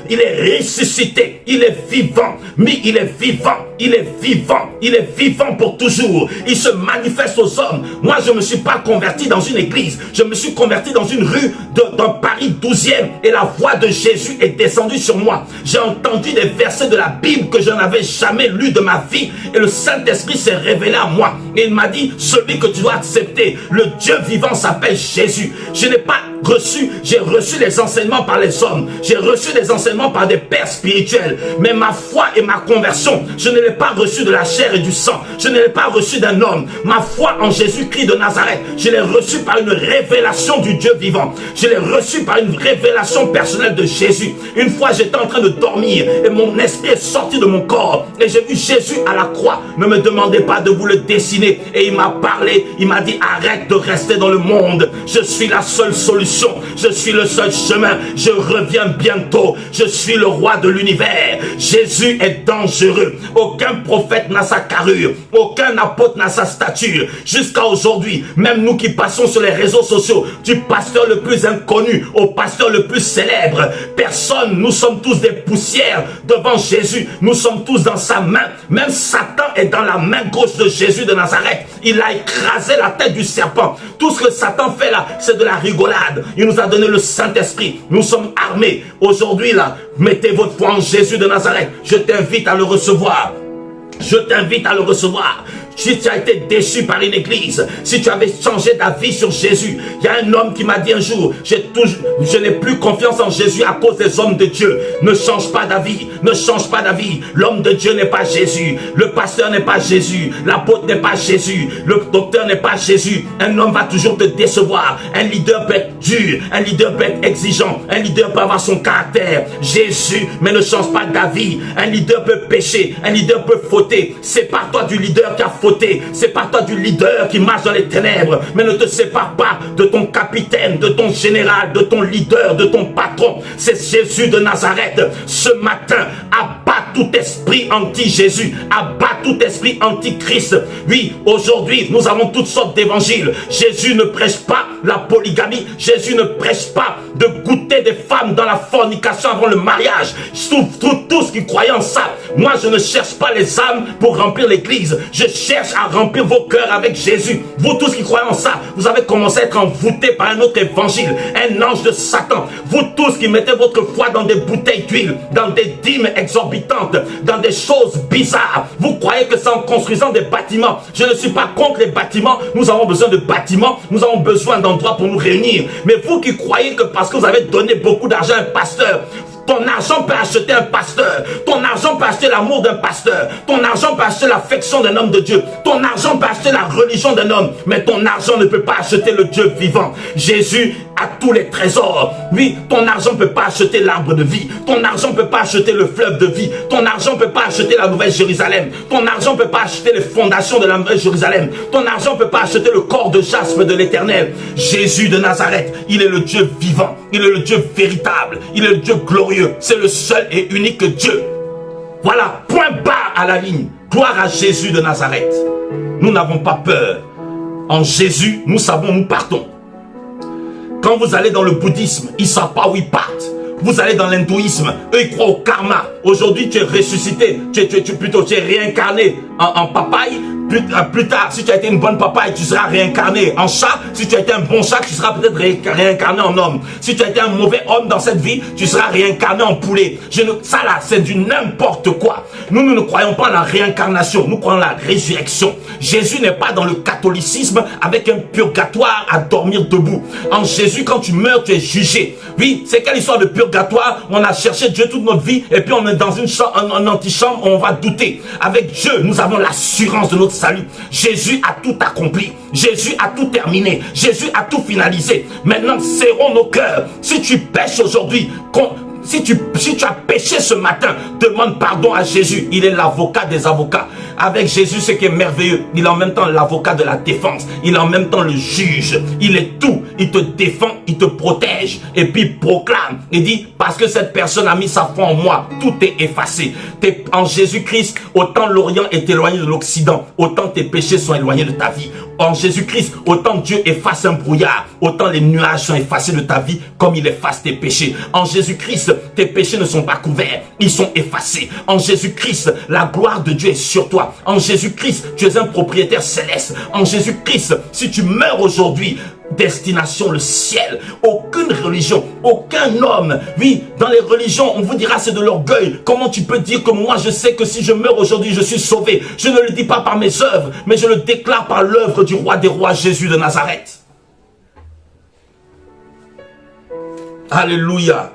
Il est ressuscité. Il est vivant. Mais il est vivant. Il est vivant. Il est vivant pour toujours. Il se manifeste aux hommes. Moi, je ne me suis pas converti dans une église. Je me suis converti dans une rue dans Paris 12e. Et la voix de Jésus est descendue sur moi. J'ai entendu des versets de la Bible que je n'avais jamais lus de ma vie. Et le Saint-Esprit s'est révélé à moi. Et il m'a dit, celui que tu dois accepter, le Dieu vivant s'appelle Jésus. Je n'ai pas reçu, j'ai reçu les enseignements par les hommes. J'ai reçu des enseignements par des pères spirituels. Mais ma foi et ma conversion, je ne l'ai pas reçu de la chair et du sang. Je ne l'ai pas reçu d'un homme. Ma foi en Jésus-Christ de Nazareth, je l'ai reçu par une révélation du Dieu vivant. Je l'ai reçu par une révélation personnelle de Jésus. Une fois, j'étais en train de dormir et mon esprit est sorti de mon corps. Et j'ai vu Jésus à la croix. Ne me demandez pas de vous le dessiner. Et il m'a parlé. Il m'a dit, arrête de rester dans le monde. Je suis la seule solution. Je suis le seul chemin. Je reviens bientôt. Je suis le roi de l'univers. Jésus est dangereux. Aucun prophète n'a sa carrure. Aucun apôtre n'a sa stature. Jusqu'à aujourd'hui, même nous qui passons sur les réseaux sociaux, du pasteur le plus inconnu au pasteur le plus célèbre, personne, nous sommes tous des poussières devant Jésus. Nous sommes tous dans sa main. Même Satan est dans la main gauche de Jésus de Nazareth. Il a écrasé la tête du serpent. Tout ce que Satan fait là, c'est de la rigolade. Il nous a donné le Saint-Esprit. Nous sommes armés. Aujourd'hui là, mettez votre foi en Jésus de Nazareth. Je t'invite à le recevoir. Je t'invite à le recevoir. Si tu as été déçu par une église, si tu avais changé d'avis sur Jésus, il y a un homme qui m'a dit un jour, je n'ai plus confiance en Jésus à cause des hommes de Dieu. Ne change pas d'avis, ne change pas d'avis. L'homme de Dieu n'est pas Jésus, le pasteur n'est pas Jésus, l'apôtre n'est pas Jésus, le docteur n'est pas Jésus. Un homme va toujours te décevoir. Un leader peut être dur, un leader peut être exigeant, un leader peut avoir son caractère. Jésus, mais ne change pas d'avis. Un leader peut pécher, un leader peut fauter. Sépare-toi du leader qui a fauté. Sépare-toi du leader qui marche dans les ténèbres, mais ne te sépare pas de ton capitaine, de ton général, de ton leader, de ton patron. C'est Jésus de Nazareth. Ce matin, abat tout esprit anti-Jésus, abat tout esprit anti-Christ. Oui, aujourd'hui, nous avons toutes sortes d'évangiles. Jésus ne prêche pas la polygamie. Jésus ne prêche pas de goûter des femmes dans la fornication avant le mariage. Tous qui croient en ça. Moi, je ne cherche pas les âmes pour remplir l'église. Je cherche à remplir vos cœurs avec Jésus. Vous tous qui croyez en ça, vous avez commencé à être envoûtés par un autre évangile, un ange de Satan. Vous tous qui mettez votre foi dans des bouteilles d'huile, dans des dîmes exorbitantes, dans des choses bizarres. Vous croyez que c'est en construisant des bâtiments. Je ne suis pas contre les bâtiments. Nous avons besoin de bâtiments. Nous avons besoin d'endroits pour nous réunir. Mais vous qui croyez que parce que vous avez donné beaucoup d'argent à un pasteur, ton argent peut acheter un pasteur. Ton argent peut acheter l'amour d'un pasteur. Ton argent peut acheter l'affection d'un homme de Dieu. Ton argent peut acheter la religion d'un homme. Mais ton argent ne peut pas acheter le Dieu vivant. Jésus a tous les trésors. Oui, ton argent ne peut pas acheter l'arbre de vie. Ton argent ne peut pas acheter le fleuve de vie. Ton argent ne peut pas acheter la nouvelle Jérusalem. Ton argent ne peut pas acheter les fondations de la nouvelle Jérusalem. Ton argent ne peut pas acheter le corps de jaspe de l'Éternel. Jésus de Nazareth, il est le Dieu vivant. Il est le Dieu véritable. Il est le Dieu glorieux. glorieux. C'est le seul et unique Dieu. Voilà, point barre à la ligne. Gloire à Jésus de Nazareth. Nous n'avons pas peur. En Jésus, nous savons où nous partons. Quand vous allez dans le bouddhisme, ils ne savent pas où ils partent. Vous allez dans l'hindouisme, eux ils croient au karma. Aujourd'hui tu es ressuscité, tu es réincarné en papaye. Plus tard, si tu as été une bonne papaye, tu seras réincarné en chat. Si tu as été un bon chat, tu seras peut-être réincarné en homme. Si tu as été un mauvais homme dans cette vie, tu seras réincarné en poulet. Ça là, c'est du n'importe quoi. Nous ne croyons pas en la réincarnation, nous croyons en la résurrection. Jésus n'est pas dans le catholicisme avec un purgatoire à dormir debout. En Jésus, quand tu meurs, tu es jugé. Oui, c'est quelle histoire de purgatoire? On a cherché Dieu toute notre vie et puis on est dans une antichambre où on va douter. Avec Dieu, nous avons l'assurance de notre salut. Jésus a tout accompli. Jésus a tout terminé. Jésus a tout finalisé. Maintenant, serrons nos cœurs. Si tu pèches aujourd'hui, si tu as péché ce matin, demande pardon à Jésus. Il est l'avocat des avocats. Avec Jésus, ce qui est merveilleux, il est en même temps l'avocat de la défense. Il est en même temps le juge. Il est tout. Il te défend, il te protège. Et puis il proclame. Il dit, parce que cette personne a mis sa foi en moi, tout est effacé. En Jésus-Christ, autant l'Orient est éloigné de l'Occident, autant tes péchés sont éloignés de ta vie. En Jésus-Christ, autant Dieu efface un brouillard, autant les nuages sont effacés de ta vie comme il efface tes péchés. En Jésus-Christ, tes péchés ne sont pas couverts, ils sont effacés. En Jésus-Christ, la gloire de Dieu est sur toi. En Jésus-Christ, tu es un propriétaire céleste. En Jésus-Christ, si tu meurs aujourd'hui, destination le ciel. Aucune religion, aucun homme. Oui, dans les religions, on vous dira c'est de l'orgueil. Comment tu peux dire que moi je sais que si je meurs aujourd'hui, je suis sauvé? Je ne le dis pas par mes œuvres, mais je le déclare par l'œuvre du roi des rois, Jésus de Nazareth. Alléluia.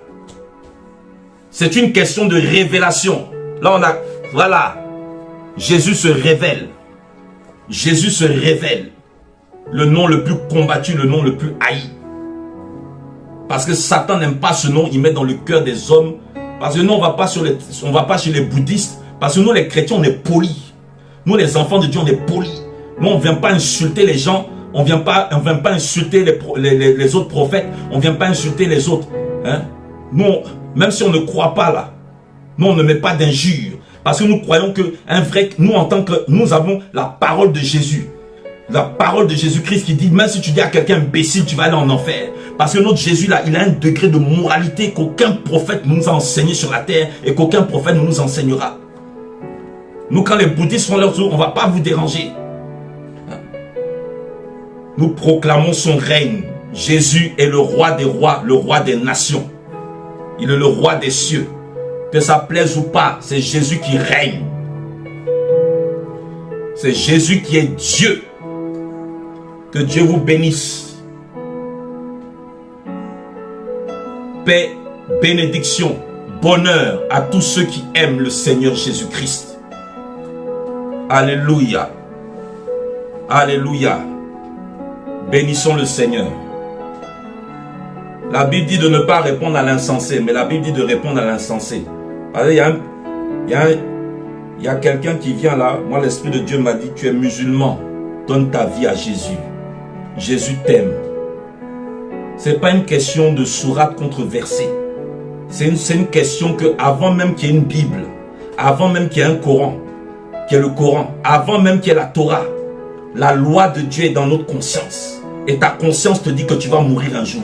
C'est une question de révélation. Là on a, voilà, Jésus se révèle. Jésus se révèle. Le nom le plus combattu, le nom le plus haï. Parce que Satan n'aime pas ce nom, il met dans le cœur des hommes. Parce que nous, on va pas chez les bouddhistes. Parce que nous, les chrétiens, on est polis. Nous, les enfants de Dieu, on est polis. Nous, on ne vient pas insulter les gens. On ne vient pas insulter les autres prophètes. On ne vient pas insulter les autres. Hein? Nous, même si on ne croit pas là, nous, on ne met pas d'injures. Parce que nous croyons que nous, en tant que nous avons la parole de Jésus. La parole de Jésus-Christ qui dit, même si tu dis à quelqu'un imbécile, tu vas aller en enfer. Parce que notre Jésus là, il a un degré de moralité qu'aucun prophète nous a enseigné sur la terre et qu'aucun prophète ne nous enseignera. Nous, quand les bouddhistes font leur tour, on ne va pas vous déranger. Nous proclamons son règne. Jésus est le roi des rois, le roi des nations. Il est le roi des cieux. Que ça plaise ou pas, c'est Jésus qui règne. C'est Jésus qui est Dieu. Que Dieu vous bénisse. Paix, bénédiction, bonheur à tous ceux qui aiment le Seigneur Jésus-Christ. Alléluia. Alléluia. Bénissons le Seigneur. La Bible dit de ne pas répondre à l'insensé, mais la Bible dit de répondre à l'insensé. Il y a quelqu'un qui vient là. Moi, l'Esprit de Dieu m'a dit, tu es musulman. Donne ta vie à Jésus. Jésus t'aime. Ce n'est pas une question de sourate controversée. C'est une question que avant même qu'il y ait une Bible, avant même qu'il y ait un Coran, qu'il y ait le Coran, avant même qu'il y ait la Torah, la loi de Dieu est dans notre conscience. Et ta conscience te dit que tu vas mourir un jour.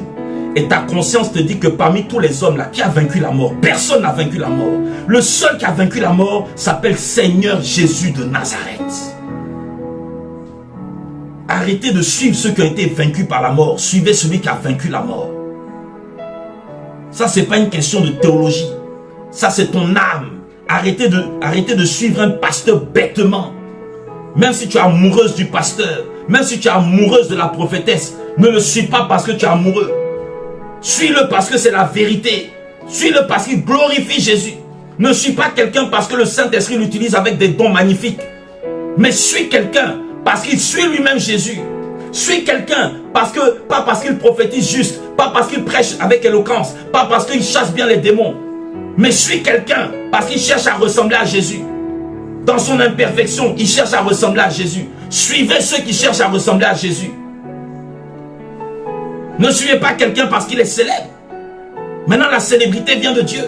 Et ta conscience te dit que parmi tous les hommes là, qui a vaincu la mort? Personne n'a vaincu la mort. Le seul qui a vaincu la mort s'appelle Seigneur Jésus de Nazareth. Arrêtez de suivre ceux qui ont été vaincus par la mort. Suivez celui qui a vaincu la mort. Ça, ce n'est pas une question de théologie. Ça, c'est ton âme. Arrêtez de suivre un pasteur bêtement. Même si tu es amoureuse du pasteur, même si tu es amoureuse de la prophétesse, ne le suis pas parce que tu es amoureux. Suis-le parce que c'est la vérité. Suis-le parce qu'il glorifie Jésus. Ne suis pas quelqu'un parce que le Saint-Esprit l'utilise avec des dons magnifiques. Mais suis quelqu'un parce qu'il suit lui-même Jésus. Suis quelqu'un pas parce qu'il prophétise juste, pas parce qu'il prêche avec éloquence, pas parce qu'il chasse bien les démons. Mais suis quelqu'un parce qu'il cherche à ressembler à Jésus. Dans son imperfection, il cherche à ressembler à Jésus. Suivez ceux qui cherchent à ressembler à Jésus. Ne suivez pas quelqu'un parce qu'il est célèbre. Maintenant, la célébrité vient de Dieu.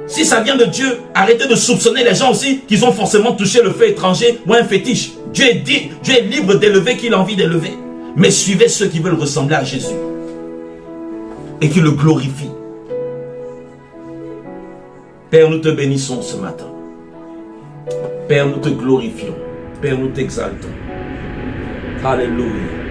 Si ça vient de Dieu, arrêtez de soupçonner les gens aussi qu'ils ont forcément touché le feu étranger ou un fétiche. Dieu est libre d'élever qui il a envie d'élever. Mais suivez ceux qui veulent ressembler à Jésus et qui le glorifient. Père, nous te bénissons ce matin. Père, nous te glorifions. Père, nous t'exaltons. Alléluia.